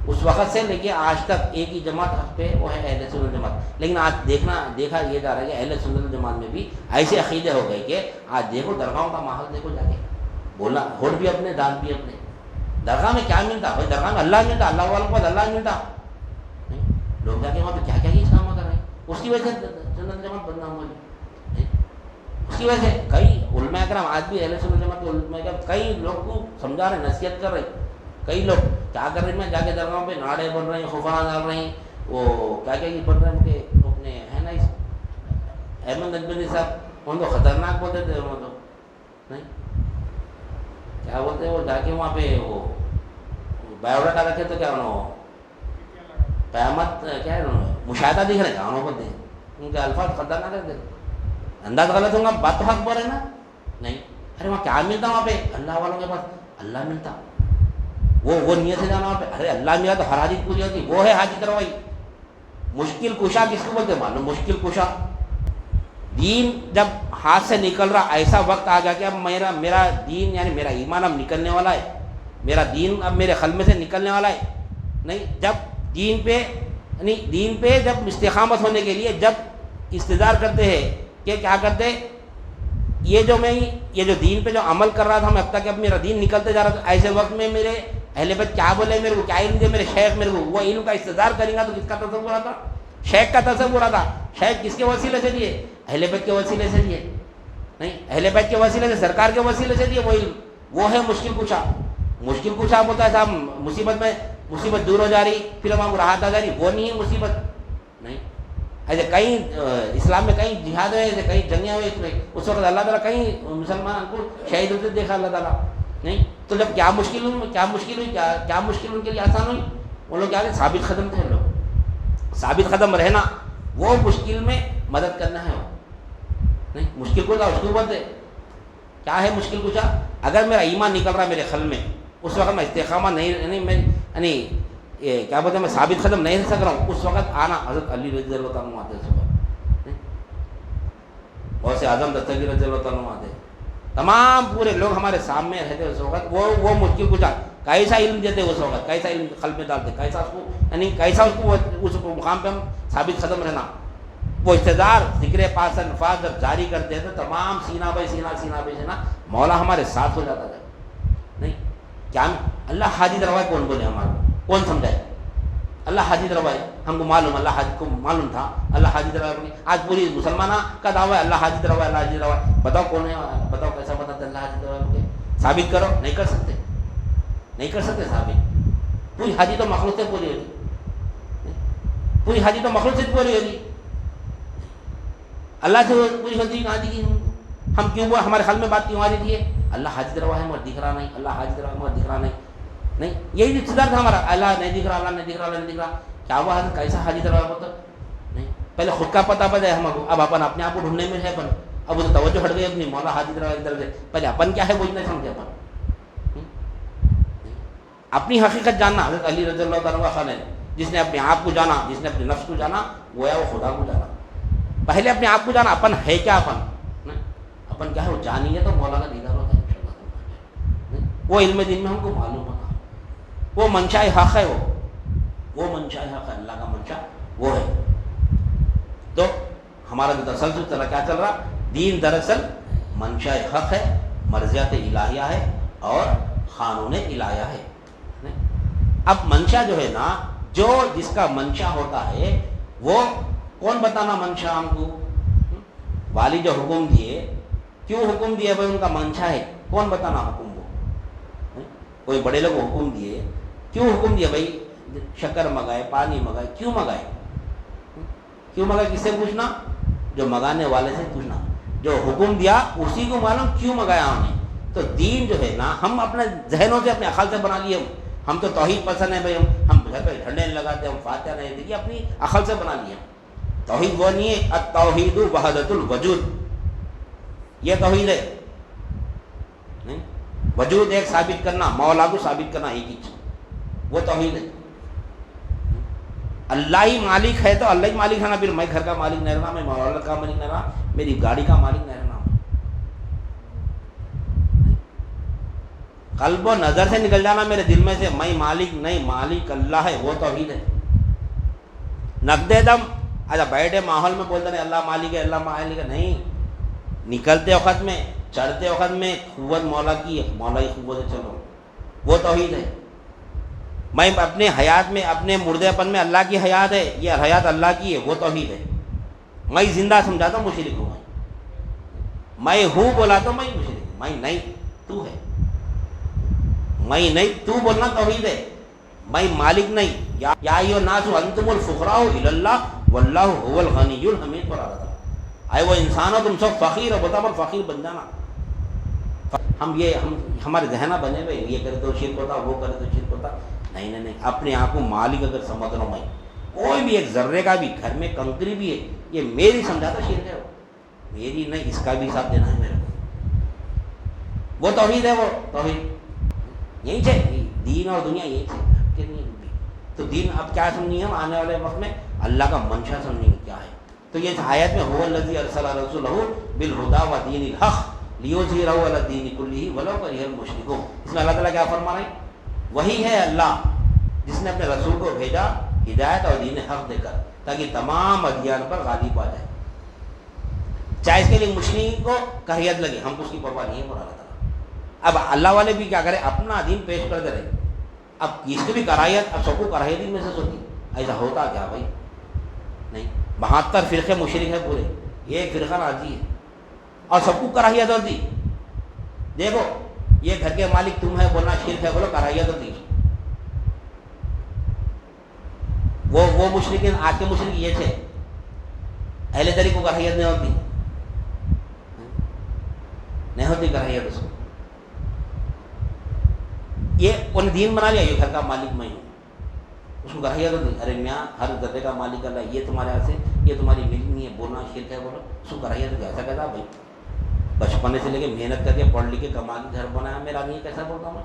اس وقت سے لے کے آج تک ایک ہی جماعت حق پہ، وہ ہے اہل سنت جماعت۔ لیکن آج دیکھا یہ جا رہا ہے کہ اہل سنت جماعت میں بھی ایسے عقیدے ہو گئے کہ آج دیکھو درگاہوں کا ماحول دیکھو، جا کے بولنا ہوٹ بھی اپنے، دانت بھی اپنے۔ درگاہ میں کیا ملتا بھائی؟ درگاہ میں اللہ ملتا، اللہ والوں کو اللہ ملتا، لوگ جا کے وہاں پہ کیا کیا چیز کام کر رہے ہیں، اس کی وجہ سے سنت جماعت بدنام ہو گئی۔ اس کی وجہ سے کئی علماء کرام آج بھی اہل سنت جماعت کے علماء کرام کئی لوگ کو سمجھا رہے ہیں، نصیحت کر رہے ہیں۔ کئی لوگ کیا کر رہے ہیں، جا کے درگاہوں پہ ناڑے بن رہے ہیں، خفاں ڈال رہے ہیں، وہ کیا کیا یہ بن رہے ہیں ان کے اپنے ہے نا، احمد نجمی صاحب ان کو خطرناک بولتے تھے، وہ تو نہیں کیا بولتے ہیں، وہ جا کے وہاں پہ وہ بایو ڈاٹا رکھے تو کیا انہوں قیامت کیا ہے مشاہدہ دکھ رہے ہیں، انہوں کو دیں ان کے الفاظ خطرناک رہتے، انداز غلط ہوگا، بات تو حق بول رہے نا، نہیں ارے وہاں کیا ملتا، وہاں پہ اللہ والوں کے پاس اللہ ملتا، وہ نیت سے جانا وہاں پہ، ارے اللہ ملا تو ہر حاجت پوری ہوتی، وہ ہے حاجت روائی۔ مشکل کشا کس کو بولتے معلوم؟ مشکل کشا دین جب ہاتھ سے نکل رہا، ایسا وقت آ گیا کہ اب میرا دین یعنی میرا ایمان اب نکلنے والا ہے، میرا دین اب میرے قلب سے نکلنے والا ہے، نہیں جب دین پہ جب استقامت ہونے کے لیے جب استدار کرتے ہیں کہ کیا کرتے، یہ جو دین پہ جو عمل کر رہا تھا میں اب تک، اب میرا دین نکلتے جا رہا تھا، ایسے وقت میں میرے اہل بیت کیا بولے، میرے کو کیا علم دے، میرے شیخ میرے کو وہ علم کا استدار کریں گا، تو کس کا تصور آتا؟ شیخ کا تصور آتا۔ شیخ کس کے وسیلے سے دیے؟ اہل بیت کے وسیلے سے دیے، نہیں اہل بیت کے وسیلے سے، سرکار کے وسیلے سے دیے وہ علم، وہ ہے مشکل کشا۔ مشکل کشا ہوتا ہے صاحب مصیبت دور ہو جا رہی، پھر وہاں راحت آ جا رہی، وہ نہیں ہے مصیبت، نہیں ایسے کئی اسلام میں کئی جہاد ہوئے، ایسے کئی جنگیں ہوئے، اس وقت اللہ تعالیٰ کئی مسلمان کو شہید ہوتے دیکھا اللہ تعالیٰ، نہیں تو جب کیا مشکل ہوئی، کیا مشکل ان کے لیے آسان ہوئی، وہ لوگ کیا ثابت قدم تھے، لوگ ثابت قدم رہنا، وہ مشکل میں مدد کرنا ہے، نہیں مشکل کشا اس کو بولتے کیا ہے مشکل کشا؟ اگر میرا ایمان نکل رہا ہے میرے قلب میں، اس وقت میں استقامت نہیں کیا بولتے ہیں، میں ثابت قدم نہیں رہ سک رہا ہوں، اس وقت آنا حضرت علی رضی اللہ تعالیٰ عنہ آتے، اس وقت بہت سے اعظم دستگیر رضی اللہ تعالیٰ عنہ آتے، تمام پورے لوگ ہمارے سامنے رہتے اس وقت، وہ مشکل کشا کیسا علم دیتے اس وقت، کیسا علم قلب میں ڈالتے، کیسا اس کو یعنی کیسا اس مقام پہ ہم ثابت قدم رہنا، وہ اقتدار ذکر پاس الفاظ جب جاری کرتے ہیں تو تمام سینہ بے سینہ مولا ہمارے ساتھ ہو جاتا تھا، نہیں کیا اللہ حاجت روائے کون بولے ہمارا، کون سمجھائے؟ اللہ حاجت روائے ہم کو معلوم، اللہ حاجت کو معلوم تھا، اللہ حاجت روائے آج پوری مسلمانہ کا دعویٰ ہے اللہ حاجت روائے، اللہ حاجت روائے، بتاؤ کون ہے، بتاؤ کیسا بتاتے اللہ حاجت روائے، ثابت کرو، نہیں کر سکتے ثابت، پوری حاجت تو مخلوق سے پوری ہوگی، پوری حاجت تو مخلوق سے پوری ہوگی، اللہ سے پوری ہوتی کہاں دی ہم کیوں وہ ہمارے خیال میں بات کیوں آ رہی تھی، اللہ حاجت روا ہے مگر دکھ رہا نہیں، اللہ حاجت روا مگر دکھ رہا نہیں یہی اقتدار تھا ہمارا، اللہ نہیں دکھ رہا، اللہ نہیں دکھ رہا، اللہ نہیں دکھ رہا، کیا ہوا ہے کیسا حاجت روا ہوتا نہیں، پہلے خود کا پتہ بجائے ہم کو، اب اپن اپنے آپ کو ڈھونڈنے میں ہے، اب وہ توجہ ہٹ گئی اپنی مولا حاجت روا کی طرف سے، پہلے اپن کیا ہے وہ نہیں سمجھے، اپنی حقیقت جاننا، حضرت علی رضی اللہ تعالیٰ عنہ ہے، جس نے اپنے آپ کو جانا، جس نے اپنے نفس کو جانا، گویا وہ خدا کو جانا، پہلے اپنے آپ کو جانا، اپن ہے کیا، اپن کیا ہے وہ جانیے تو مولا کا دیدار ہوتا ہے انشاءاللہ، وہ علم دین میں ہم کو معلوم ہوتا، وہ منشاء حق ہے، وہ منشاء حق ہے، اللہ کا منشاء وہ ہے، تو ہمارا جو تسلسل چلا کیا چل رہا، دین دراصل منشاء حق ہے، مرضیات الہیہ ہے اور قانون الہیہ ہے، اب منشا جو ہے نا جو جس کا منشا ہوتا ہے وہ کون بتانا منشا ہم کو؟ والد جو حکم دیے، کیوں حکم دیے بھائی؟ ان کا منشا ہے، کون بتانا حکم وہ؟ کوئی بڑے لوگ حکم دیے، کیوں حکم دیے بھائی شکر منگائے، پانی منگائے، کیوں منگائے؟ کیوں منگائے؟ کس سے پوچھنا؟ جو منگانے والے سے پوچھنا، جو حکم دیا اسی کو معلوم کیوں منگایا ہم نے۔ تو دین جو ہے نا، ہم اپنے ذہنوں سے اپنے عقل سے بنا لیے، ہم تو توحید پسند ہے بھائی، ہم گھر پہ جھنڈے نہیں لگاتے، ہم فاتحہ نہیں دیکھیے، اپنی عقل سے بنا لیے۔ توحید وہ نہیں ہے، التوحید وحدۃ الوجود، یہ توحید ہے۔ وجود ایک ثابت کرنا، مولا کو ثابت کرنا، ایک ہی چیز، وہ توحید ہے۔ اللہ ہی مالک ہے تو اللہ ہی مالک ہے نا، پھر میں گھر کا مالک نہیں رہنا، میں مولا کا مالک نہیں رہنا، میری گاڑی کا مالک نہیں رہنا۔ قلب و نظر سے نکل جانا میرے دل میں سے، میں مالک نہیں، مالک اللہ ہے، وہ توحید ہے۔ نقد دم اچھا بیٹھے ماحول میں بولتے نہیں اللہ مالک ہے، اللہ مالک ہے، نہیں، نکلتے وقت میں، چڑھتے وقت میں قوت مولا کی ہے، مولا کی قوت سے چلو، وہ توحید ہے۔ میں اپنے حیات میں، اپنے مردے پن میں اللہ کی حیات ہے، یہ حیات اللہ کی ہے، وہ توحید ہے۔ میں زندہ سمجھاتا ہوں مشرک ہوں، میں ہوں بولا تو میں مشرک ہوں، میں نہیں تو ہے، میں نہیں تو بولنا توحید ہے۔ میں مالک نہیں، یا ایھا الناس انتم الفقراء الی اللہ واللہ هو الغنی الحمید، پر آتا اے وہ انسانوں تم سب فقیر ہو، بتا پر فقیر بن جانا۔ ہم ہمارے ذہنہ بنے ہوئے، یہ کرے تو شرک ہوتا، وہ کرے تو شرک ہوتا، نہیں نہیں نہیں، اپنے آپ کو مالک اگر سمجھ رہا ہوں میں، کوئی بھی ایک ذرے کا بھی، گھر میں کنکری بھی ہے، یہ میری سمجھاتا شرک ہے، میری نہیں، اس کا بھی حساب دینا ہے میرے کو، وہ توحید ہے، وہ توحید یہی ہے۔ دین اور دنیا یہی ہے، تو دین اب کیا سمجھیں ہم آنے والے وقت میں؟ اللہ کا منشا سمجھیں گے کیا ہے۔ تو یہ آیت میں هو الذی ارسل رسولہ بالہدی ودین الحق لیظہرہ علی الدین کلہ ولو کرہ المشرکون۔ اس میں اللہ تعالیٰ کیا فرما رہے ہیں؟ وہی ہے اللہ جس نے اپنے رسول کو بھیجا ہدایت اور دین حق دے کر، تاکہ تمام ادیان پر غالب آ جائے، چاہے اس کے لیے مشرک کو کراہیت لگے، ہم کو اس کی پرواہ نہیں ہے اللہ تعالیٰ۔ اب اللہ والے بھی کیا کرے؟ اپنا دین پیش کرتے رہے، اب اس کی بھی کراہیت، اب سب کو کراہیت ہی محسوس ہوتی، ایسا ہوتا کیا بھائی؟ نہیں، 72 فرقے مشرک ہے پورے، ایک فرقہ راضی ہے، اور سب کو کراہیت ہوتی۔ دیکھو یہ گھر کے مالک تم ہے بولنا شرک ہے، بولو کراہیت ہوتی۔ وہ مشرکین، آج کے مشرک یہ تھے، اہل طریق کو کراہیت نہیں ہوتی، نہیں ہوتی کراہیت اس کو، یہ ان دین بنا لیا، یہ گھر کا مالک میں ہوں، اس کو کراہیت ہوتی، ارے میاں ہر ذرے کا مالک اللہ، یہ تمہارے ہاتھ سے، یہ تمہاری ملک نہیں ہے، بولنا شرک ہے، بولو اس کو کراہیت ہوتی۔ ایسا کہتا بھائی بچپنے سے لے کے محنت کر کے پڑھ لکھ کے کما کے گھر بنایا، میرا نہیں، کیسا بولتا ہوں میں؟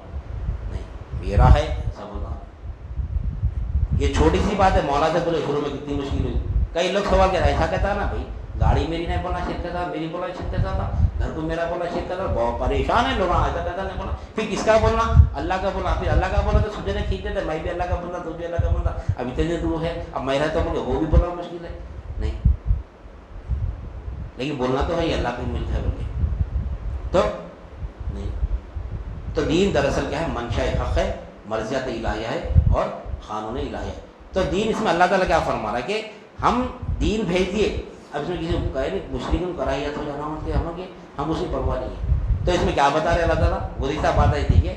نہیں، میرا ہے ایسا بولتا ہوں۔ یہ چھوٹی سی بات ہے، مولا سے بولے شروع میں کتنی مشکل ہوئی، کئی لوگ سوال کر ایسا کہتا ہے نا بھائی گاڑی میری نہیں بولنا شرک تھا، میری بولا شرک تھا، گھر کو میرا بولا شرک تھا، بہت پریشان ہے لوگ، ایسا کہتا نہیں بولا، پھر کس کا بولنا؟ اللہ کا بولا، پھر اللہ کا بولا تو سجنے کھینچتے تھے، میں بھی اللہ کا بولنا، تو بھی اللہ کا بولنا، اب اتنے دور ہے، اب میں رہتا ہوں وہ بھی بولنا مشکل ہے، نہیں، لیکن بولنا تو ہے اللہ کو ملک ہے بول کے، تو نہیں، تو دین دراصل کیا ہے؟ منشا حق ہے، مرضیات الہیہ ہے اور قانون الہیہ ہے۔ تو دین اس میں اللہ تعالیٰ کیا فرما رہا ہے کہ ہم دین بھیج دیے، اب اس میں کسی کو کہے نہیں مشرکین کراہیت ہو جانا ان کے، ہم اس کی پرواہ نہیں ہے۔ تو اس میں کیا بتا رہے اللہ تعالیٰ؟ وہی سا بات ہے، ٹھیک ہے،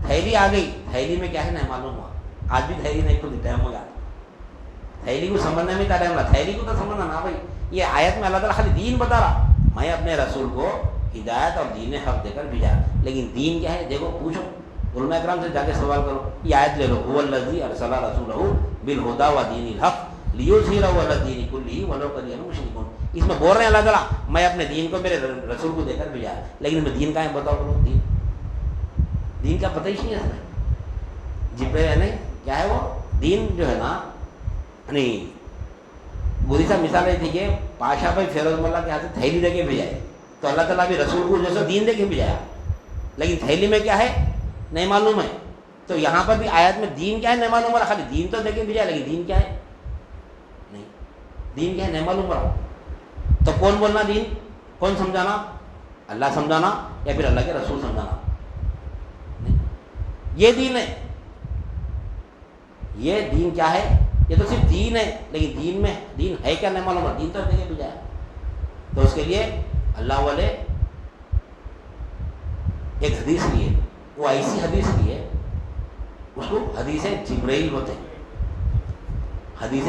تھیلی آ گئی، تھیلی میں کیا ہے نہیں معلوم ہوا، آج بھی تھیلی نہیں کھلی، ٹائم ہو گیا، تھیلی کو سمجھنے میں کیا ٹائم لگا؟ تھیلی کو تو سمجھنا نا بھائی، یہ آیت میں اللہ تعالیٰ خالی دین بتا رہا، میں اپنے رسول کو ہدایت اور دین حق دے کر بھیجا، لیکن دین کیا ہے؟ دیکھو پوچھو علماء کرام سے جا کے سوال کرو، یہ آیت لے لو، هو الذی ارسل رسولہ بالہدی ودین الحق لیظہرہ علی الدین کلہ ولو کرہ المشرکون۔ اس میں بول رہے ہیں اللہ تعالیٰ میں اپنے دین کو میرے رسول کو دے کر بھیجا، لیکن اس میں دین کا ہے بتاؤ بولو، دین کا پتہ ہی نہیں ہے، جی پہ ہے نہیں کیا ہے وہ دین جو ہے نا، نہیں بری سا مثال ہے، ٹھیک ہے، پاشا بھائی فیروز مولا کے ہاتھ سے تھیلی دے کے بھیجائے، تو اللہ تعالیٰ بھی رسول کو جیسے دین دے کے بھیجایا، لیکن تھیلی میں کیا ہے نہیں معلوم ہے۔ تو یہاں پر بھی آیت میں دین کیا ہے نہیں معلوم رہا، خالی دین تو دے کے بھیجایا، لیکن دین کیا ہے نہیں، دین کیا ہے نہیں معلوم رہا۔ تو کون بولنا دین؟ کون سمجھانا؟ اللہ سمجھانا یا پھر اللہ کے رسول سمجھانا؟ نہیں، یہ دین ہے۔ یہ دین کیا ہے؟ یہ تو صرف دین ہے، لیکن دین میں دین ہے کیا نہیں معلوم ہے، دین تو دیکھے بجایا. تو اس کے لیے اللہ والے ایک حدیث لیے، وہ ایسی حدیث لیے اس کو حدیث جبرائیل ہوتے، حدیث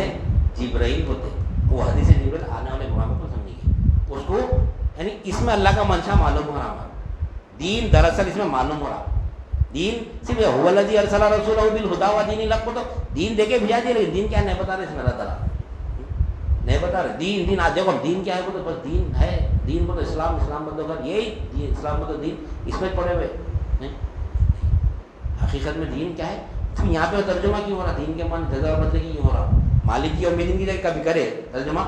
جبرائیل ہوتے. وہ حدیث جبرائیل آنے والے مقام کو سمجھیے اس کو، یعنی اس میں اللہ کا منشا معلوم ہو رہا ہے. دین دراصل اس میں معلوم ہو رہا، دین صرف هو الذی ارسل رسولہ بالہدی ودین الحق کو تو دین دے کے بھیجا دیا، لیکن دین کیا ہے نہیں بتا رہے اس میں اللہ تعالیٰ نہیں بتا رہے. دین آج دیکھو دین کیا ہے وہ تو بس دین ہے، دین کو تو اسلام بدو کر یہی دین، اسلام کو تو دین اس میں پڑے ہوئے نہیں. حقیقت میں دین کیا ہے؟ یہاں پہ ترجمہ کیوں ہو رہا؟ دین کے معنی جزا اور بدلے کی کیوں ہو رہا؟ مالکی اور ملین کی جگہ کبھی کرے ترجمہ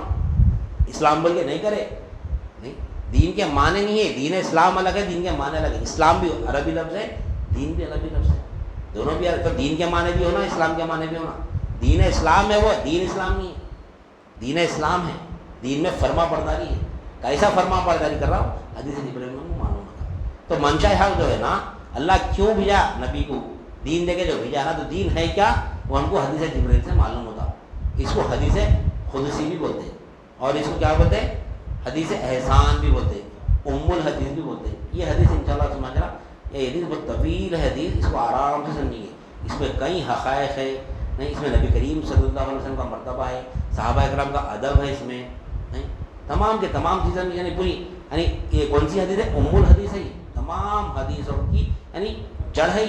اسلام بول کے نہیں کرے نہیں. دین کے معنی نہیں ہے، دین اسلام الگ ہے، دین کے معنی الگ ہے. اسلام بھی عربی لفظ ہے، دین بھی عربی لفظ ہے، دونوں بھی تو دین کے معنی بھی ہونا، اسلام کے معنی بھی ہونا. دین اسلام ہے وہ دین اسلام نہیں ہے، دین اسلام ہے، دین میں فرما برداری ہے. کیسا فرما برداری کر رہا ہوں؟ حدیث جبرائیل میں معلوم ہوگا. تو منشا حق جو ہے نا، اللہ کیوں بھیجا نبی کو، دین دے کے جو بھیجا نا، تو دین ہے کیا وہ ہم کو حدیث جبرائیل سے معلوم ہوتا. اس کو حدیث قدسی بھی بولتے ہیں، اور اس کو کیا بولتے ہیں؟ حدیث احسان بھی بولتے ہیں، ام الحدیث بھی بولتے ہیں. یہ حدیث انشاءاللہ سمجھ رہا، یہ حدیث بہت طویل ہے حدیث، اس کو آرام سے سمجھیے. اس میں کئی حقائق ہے نہیں، اس میں نبی کریم صلی اللہ علیہ وسلم کا مرتبہ ہے، صحابہ اکرام کا ادب ہے اس میں نہیں، تمام کے تمام چیزیں یعنی پوری. یعنی یہ کون سی حدیث ہے؟ ام الحدیث ہے. یہ تمام حدیثوں کی یعنی جڑ ہے،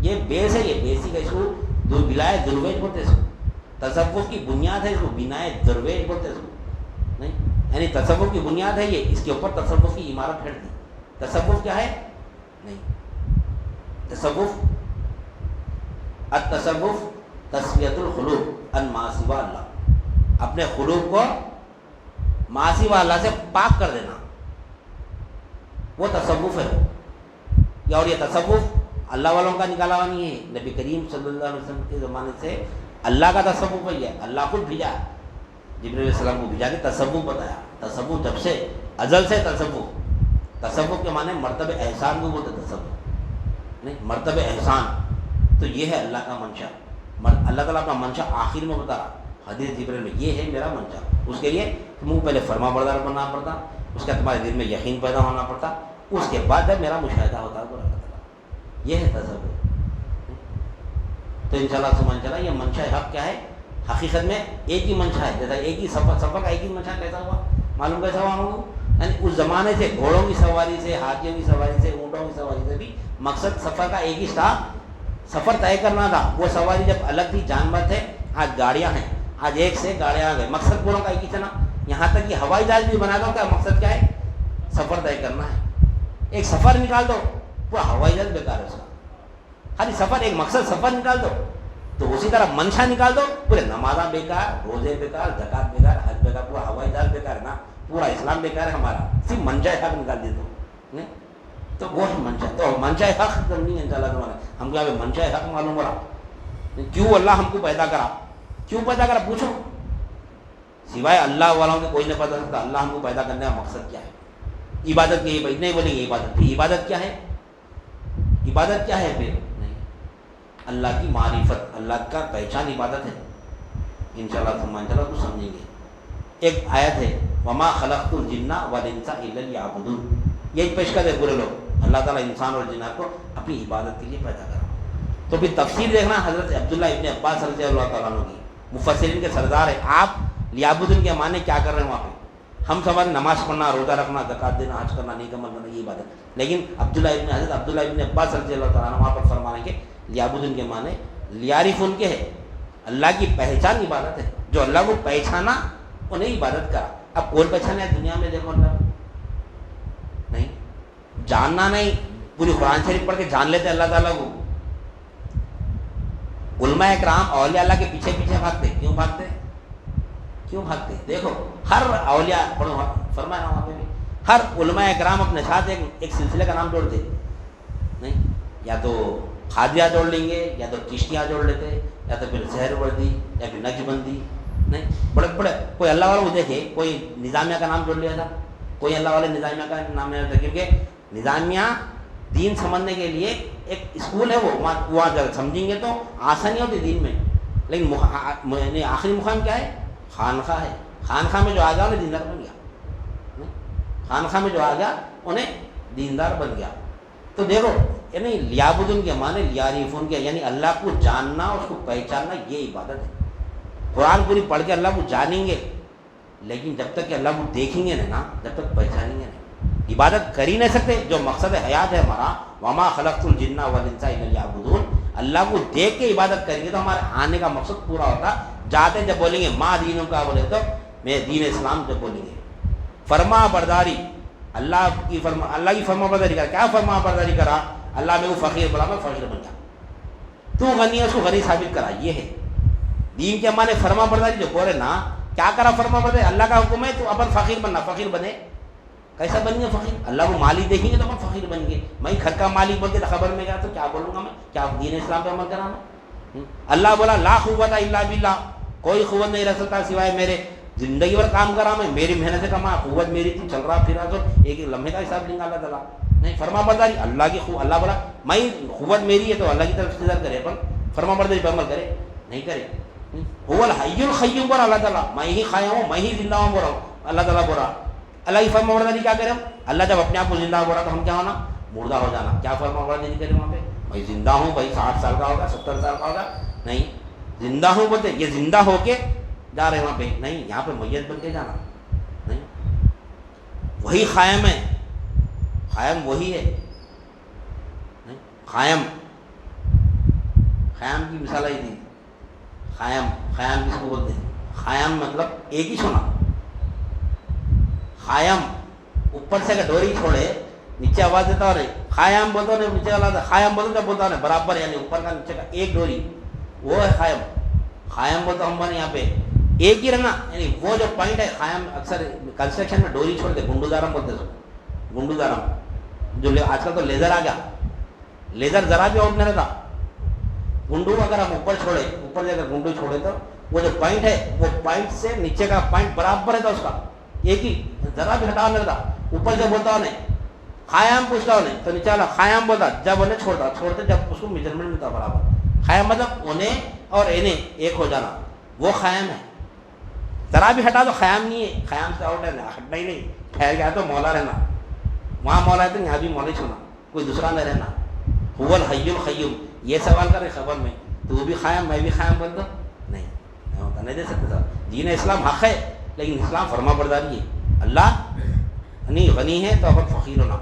یہ بیس ہے، یہ بیسک ہے. اس کو بلائے درویج بولتے ہیں، اس کو تصوف کی بنیاد ہے، اس کو بنائے درویج بولتے ہیں اس کو نہیں. یعنی تصوف کی بنیاد ہے یہ، اس کے اوپر تصوف کی عمارت پھیل دی. تصوف کیا ہے نہیں، تصوف التصوف تسویۃ القلوب عن ما سوى اللہ، اپنے قلوب کو ما سوى اللہ سے پاک کر دینا، وہ تصوف ہے. اور یہ تصوف اللہ والوں کا نکالا ہوا نہیں ہے، نبی کریم صلی اللہ علیہ وسلم کے زمانے سے اللہ کا تصوف ہے. یہ اللہ خود بھیجا، جبرائیل علیہ السلام کو بھیجا کے تصوف بتایا. تصوف جب سے ازل سے تصوف کے معنی مرتبہ احسان کو بولتے تصوف نہیں، مرتبہ احسان. تو یہ ہے اللہ کا منشا. اللہ تعالیٰ کا منشا آخر میں بتا رہا حدیث جبرائیل میں، یہ ہے میرا منشا. اس کے لیے تم کو پہلے فرما بردار بننا پڑتا، اس کا تمہارے دل میں یقین پیدا ہونا پڑتا، اس کے بعد جب میرا مشاہدہ ہوتا ہے اللہ تعالیٰ. یہ ہے تصوف. تو انشاءاللہ سمجھ چلا یہ منشا حق کیا ہے. حقیقت میں ایک ہی منشا ہے، جیسا ایک ہی سفر کا ایک ہی منشا کیسا ہوا معلوم کیسا ہوا ہم کو؟ یعنی اس زمانے سے گھوڑوں کی سواری سے، ہاتھیوں کی سواری سے، اونٹوں کی سواری سے بھی مقصد سفر کا ایک ہی تھا، سفر طے کرنا تھا. وہ سواری جب الگ تھی، جانور تھے، آج گاڑیاں ہیں، آج ایک سے گاڑیاں آ گئے، مقصد پوروں کا ایک ہی تھا نا. یہاں تک کہ ہوائی جہاز بھی بنا دو، کیا مقصد کیا ہے؟ سفر طے کرنا ہے. ایک سفر نکال دو، پورا ہوائی جہاز بیکار ہے اس کا. خالی سفر، ایک مقصد سفر نکال دو، تو اسی طرح منشا نکال دو، پورے نمازاں بیکار، روزے بیکار، زکات بیکار، حج بیکار، پورا ہوائی جہاز بیکار ہے نا، پورا اسلام بیکار ہے ہمارا. صرف منشا حق نکال دے دو نہیں، تو وہ ہے منشا. تو منشا حق نہیں ہے انشاءاللہ تمہارا. ہم کو یہاں پہ منشا حق معلوم ہو رہا کیوں اللہ ہم کو پیدا کرا، کیوں پیدا کرا پوچھو. سوائے اللہ والوں کے کوئی نہیں پتا سکتا اللہ ہم کو پیدا کرنے کا مقصد کیا ہے. عبادت کی نہیں بولیں گے عبادت کی، عبادت کیا ہے؟ عبادت کیا ہے پھر نہیں، اللہ کی معرفت، اللہ کا پہچان عبادت ہے. انشاءاللہ تو سمجھیں گے. ایک آیت ہے وما خلقت الجن والانس الا لیعبدون، یہ پیش کر دے برے لوگ، اللہ تعالیٰ انسان اور جنات کو اپنی عبادت کے لیے پیدا کرا. تو پھر تفسیر دیکھنا حضرت عبداللہ ابن عباس رضی اللہ تعالیٰ عنہ کی، مفسرین کے سردار ہے. آپ لیعبدون کے معنی کیا کر رہے ہیں وہاں پہ؟ ہم سوال نماز پڑھنا، روزہ رکھنا، زکات دینا، حج کرنا، نیک عمل کرنا، یہ عبادت. لیکن حضرت عبداللہ ابن عباس رضی اللہ تعالیٰ عنہ وہاں پر فرمانے کے لیعبدون کے معنی لیعرفون کے ہے، اللہ کی پہچان عبادت ہے. جو اللہ کو پہچانا انہیں عبادت کرا. اب کون پہچانا ہے دنیا میں؟ دیکھو اللہ نہیں جاننا نہیں، پوری قرآن شریف پڑھ کے جان لیتے اللہ تعالیٰ کو. علماء اکرام اولیاء اللہ کے پیچھے پیچھے بھاگتے، کیوں بھاگتے؟ دیکھو ہر اولیاء فرمایا وہاں پہ بھی، ہر علماء اکرام اپنے ساتھ ایک سلسلے کا نام جوڑتے نہیں، یا تو خادیہ جوڑ لیں گے، یا تو چشتیاں جوڑ لیتے، یا تو پھر سہر وردی، یا پھر نقشبندی نہیں. بڑے کوئی اللہ والوں کو دیکھے، کوئی نظامیہ کا نام جوڑ لیا تھا، کوئی اللہ والے نظامیہ کا نام نہیں ہوتا، کیونکہ نظامیہ دین سمجھنے کے لیے ایک اسکول ہے، وہ وہاں جب سمجھیں گے تو آسانی ہوتی دین میں. لیکن آخری مقام کیا ہے؟ خانخواہ ہے. خانخواہ میں جو آ گیا انہیں دیندار بن گیا. خانخواہ میں جو آ گیا انہیں دیندار بن گیا. تو دیکھو یعنی لیابدن کے معنی لیعرفون کے، یعنی اللہ کو جاننا اور اس کو پہچاننا، یہ عبادت ہے. قرآن پوری پڑھ کے اللہ کو جانیں گے، لیکن جب تک کہ اللہ کو دیکھیں گے نا، جب تک پہچانیں گے نہیں، عبادت کر ہی نہیں سکتے. جو مقصد حیات ہے ہمارا، وما خلقت الجن والانس الا لیعبدون، اللہ کو دیکھ کے عبادت کریں گے تو ہمارے آنے کا مقصد پورا ہوتا. جاتے جب بولیں گے ماں دینوں کا، بولے تو میں دین اسلام جب بولیں گے. فرما برداری، اللہ کی فرما برداری کرا. کیا فرما برداری کرا؟ اللہ میں وہ فقیر بولا، میں فقیر بن گیا. تو غنی ہے، اس کو غنی ثابت کرا. یہ ہے دین کے معنی فرما برداری. جو بولے نا کیا کرا فرما برداری؟ اللہ کا حکم ہے تو اپن فقیر بننا. فقیر بنے کیسا بن گے فقیر؟ اللہ کو مالی دیکھیں گے تو اپن فقیر بن گے. میں گھر کا مالک بول کے خبر میں گیا تو کیا بولوں گا میں؟ کیا دین اسلام پہ عمل کرا میں؟ اللہ بولا لا قوت الا باللہ، کوئی قوت نہیں رکھ سکتا سوائے میرے. زندگی بھر کام کرا میں، میری محنت سے کما، قوت میری تھی، چل رہا پھرا تو ایک لمحے کا حساب لیں گا اللہ تعالیٰ. نہیں، فرما برداری اللہ کی اللہ بولا میں قوت میری ہے تو اللہ کی طرف انتظار کرے، اپن فرما برداری پہ عمل کرے نہیں کرے. هو الحی القیوم بولا اللہ تعالیٰ، میں ہی قائم ہوں، میں ہی زندہ ہوں بول رہا ہوں. اللہ تعالیٰ بول رہا اللہ کی فرما برداری کیا کرے ہم؟ اللہ جب اپنے آپ کو زندہ بول رہا تو ہم کیا ہونا؟ مردہ ہو جانا. کیا فرما برداری کرے وہاں پہ؟ میں زندہ ہوں بھائی، 60 سال کا ہوگا، 70 سال کا ہوگا، نہیں زندہ ہوں بولتے. یہ زندہ ہو کے جا رہے وہاں پہ، نہیں یہاں پہ میت بن کے جانا نہیں. وہی قائم ہے، قائم وہی ہے. نہیں قائم کی مثال ہی تھی. قائم کس کو بولتے ہیں؟ قائم مطلب ایک ہی سونا. قائم اوپر سے اگر ڈوری چھوڑے نیچے آواز دیتا ہو رہی، قائم بولتا نہیں، نیچے والا قائم بولتا جب بولتا نہیں برابر، یعنی اوپر کا نیچے کا ایک ڈوری، وہ ہے قائم. قائم بولتا ہم بنے یہاں پہ ایک ہی رہنا، یعنی وہ جو پوائنٹ ہے قائم. اکثر کنسٹرکشن میں ڈوری چھوڑتے، گنڈو دارم بولتے سو، گنڈو دارم. جو آج کل تو لیزر آ گیا، لیزر ذرا بھی آؤٹ نہیں رہتا. گنڈو اگر ہم اوپر چھوڑے، اوپر سے اگر گنڈو چھوڑے تو وہ جو پوائنٹ ہے وہ پوائنٹ سے نیچے کا پوائنٹ برابر رہتا، اس کا ایک ہی، ذرا بھی ہٹاؤ نہیں رہتا. اوپر سے بولتا ہو نہیں قائم پوچھتا ہو نہیں تو نیچے والا قائم بولتا، جب انہیں چھوڑتے جب اس کو میجرمنٹ ملتا برابر. قائم مطلب انہیں اور انہیں ایک ہو جانا، وہ قائم ہے. ذرا بھی ہٹا تو قیام نہیں ہے، قیام سے آؤٹ ہے، ہٹنا ہی نہیں. ٹھہر گیا تو مولا رہنا، وہاں مولا ہے تو یہاں بھی مولا ہی چھونا، کوئی دوسرا نہیں رہنا. هو الحی القیوم. یہ سوال کرے خبر میں تو بھی قائم میں بھی قائم بول دو، نہیں ہوتا، نہیں دے سکتے صاحب. دین اسلام حق ہے لیکن اسلام فرما برداری ہے. اللہ غنی ہے تو اپن فقیر ہونا.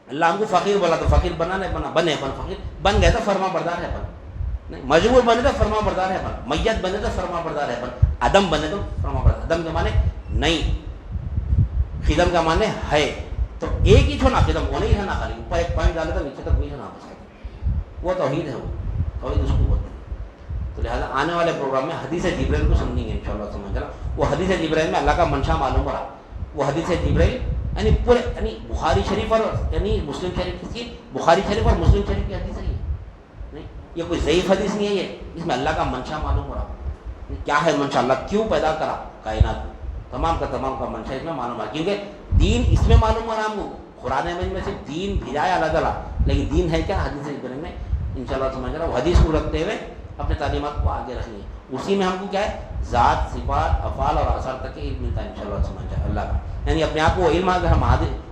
اللہ ہم کو فقیر بولا تو فقیر بنا نہیں بنا، بنے اپن فقیر بن گئے تو فرما بردار ہے اپن. نہیں مجبور بنے تو فرما بردار ہے اپن، میت بنے تو فرما بردار ہے اپن، عدم بنے تو فرما بردار. عدم کے معنی نہیں، خدم کا معنی ہے. تو ایک ہی چھونا خدم وہ نہیں رہنا، خالی اوپر ایک پوائنٹ ڈالے تو نیچے تک وہی رہنا، وہ توحید ہے. وہ توحید اس کو بولتے ہیں. تو لہٰذا آنے والے پروگرام میں حدیث جبرائیل کو سمجھیں گے انشاءاللہ. سمجھ رہا وہ حدیث جبرائیل میں اللہ کا منشا معلوم رہا. وہ حدیث جبرائیل یعنی پورے یعنی بخاری شریف اور یعنی مسلم شریف کی، بخاری شریف اور مسلم شریف کی حدیث ہے. نہیں یہ کوئی ضعیف حدیث نہیں ہے، یہ اس میں اللہ کا منشا معلوم ہو رہا. کیا ہے منشا؟ اللہ کیوں پیدا کرا کائنات کو، تمام کا منشا اس میں معلوم ہے. کیونکہ دین اس میں معلوم ہو رہا ہم کو. قرآن مجید میں صرف دین بھیجایا اللہ تعالیٰ، لیکن دین ہے کیا؟ حدیث جبرائیل میں انشاءاللہ سمجھ رہا. وہ حدیث کو رکھتے ہوئے اپنے تعلیمات کو آگے رکھنی ہے. اسی میں ہم کو کیا ہے؟ ذات، صفات، افعال اور آثار تک علم ملتا ہے انشاءاللہ سمجھ رہا اللہ کا. یعنی اپنے آپ کو علم اگر ہم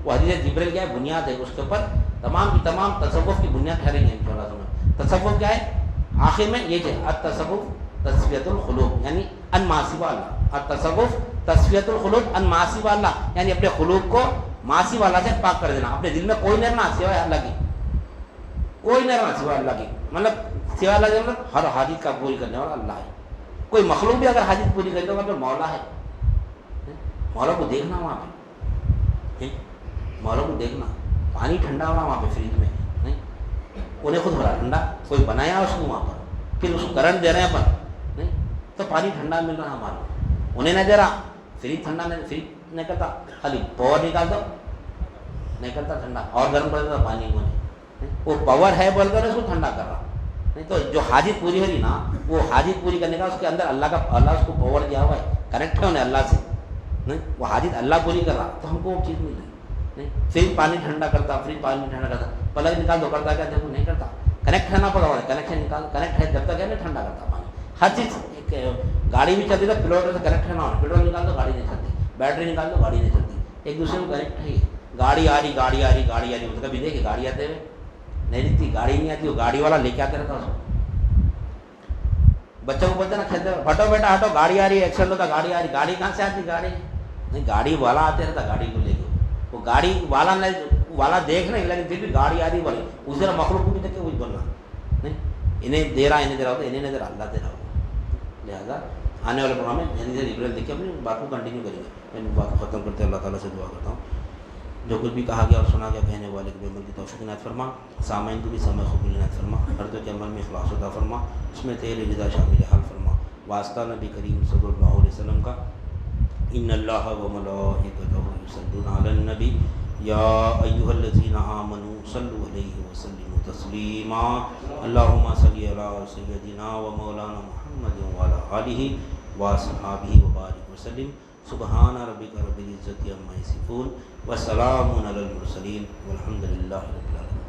وہ حدیث جبرائیل کیا ہے؟ بنیاد ہے. اس کے اوپر تمام کی تمام تصوف کی بنیاد ٹھہریں گے انشاءاللہ سمجھ. تصوف کیا ہے؟ آخر میں یہ ہے التصوف تصفیۃ القلوب، یعنی ان معصیہ اللہ. التصوف تصفیۃ القلوب ان معصیہ اللہ، یعنی اپنے قلوب کو معاصی والا سے پاک کر دینا. اپنے دل میں کوئی نہیں رہنا سوائے اللہ کی، کوئی نہیں رہنا سوائے اللہ کی. مطلب سوائے اللہ کی مطلب ہر حاجت کا پوری کرنے والا اللہ ہے. کوئی مخلوق بھی اگر حاجت پوری کرے تو وہاں پہ مولا ہے. مولا کو دیکھنا وہاں پہ، مولا کو دیکھنا. پانی ٹھنڈا ہو رہا وہاں پہ فریج میں، نہیں انہیں خود ہو رہا ٹھنڈا، کوئی بنایا اس کو وہاں پر، پھر اس کو کرنٹ دے رہے ہیں اپن، نہیں تو پانی ٹھنڈا مل رہا ہمارا. انہیں نہیں دے رہا، فریج ٹھنڈا نہیں کرتا، خالی پاور نکال دو نہیں کرتا ٹھنڈا، اور گرم کر دیتا پانی کو. وہ پاور ہے بول کر اس کو ٹھنڈا کر رہا. نہیں تو جو حاجت پوری ہو رہی نا، وہ حاجت پوری کرنے کا اس کے اندر اللہ اس کو پاور دیا ہوا ہے، کنیکٹ ہے انہیں اللہ سے. نہیں وہ حاجت اللہ پوری کر رہا تو ہم کو وہ چیز مل رہی. نہیں فریج پانی ٹھنڈا کرتا، فریج پانی ٹھنڈا کرتا، پلک نکال دو کرتا کیا؟ دیکھو نہیں کرتا. کنیکٹ رہنا پڑا ہوا ہے، کنیکشن نکال، کنیکٹ ہے جب تک ہے نا ٹھنڈا کرتا پانی. ہر چیز گاڑی بھی چلتی تو پیٹرول سے کنیکٹ ہے نہ ہونا, پیٹرول نکال دو گاڑی نہیں چلتی, بیٹری نکال دو گاڑی نہیں چلتی, ایک دوسرے کو کنیکٹ ہے. گاڑی آ رہی گاڑی آ رہی گاڑی آ رہی, کبھی دیکھے گاڑی آتے ہوئے نہیں دکھتی, گاڑی نہیں آتی, وہ گاڑی والا لے کے آتے رہتا اس کو. بچوں کو بولتے نا کھیلتے ہٹو بیٹا ہٹو, گاڑی آ رہی ہے, ایکسیڈنٹ ہوتا, گاڑی آ رہی, گاڑی کہاں سے آتی, گاڑی نہیں, گاڑی والا آتے رہتا گاڑی کو لے کے. وہ گاڑی والا نہیں, والا دیکھ نہیں, لیکن پھر بھی گاڑی آ رہی بولے اس طرح مخلوق کو بھی دیکھ کے وہی بولنا نہیں, انہیں دے رہا انہیں دے رہا ہوتا, انہیں نہیں دے رہا اللہ دے رہا ہوگا. لہٰذا آنے والے پروگرام میں جلدی سے ریبرل دیکھ کے اپنی بات کو کنٹینیو کریں گے. میں بات کو ختم کرتے اللہ تعالیٰ سے دعا کرتا ہوں جو کچھ بھی کہا گیا اور سنا گیا کہنے والے کے عمل کی توفیق عنایت فرما, سامعین کو بھی سمع قبول عنایت فرما, ہر دو کے عمل میں اخلاص عطا فرما, اس میں تیری رضا شامل حال فرما. واسطہ نبی کریم صلی اللہ علیہ وسلم کا, ان اللہ و ملائکتہ یصلون علی النبی یا ایھا الذین آمنوا صلوا علیہ وسلموا تسلیما. اللہم صلی علی سیدنا و مولانا محمد وعلی آلہ واصحابہ وبارک وسلم. سبحان ربک رب العزۃ عما یصفون وسلام علی المرسلین والحمد للہ رب العالمین.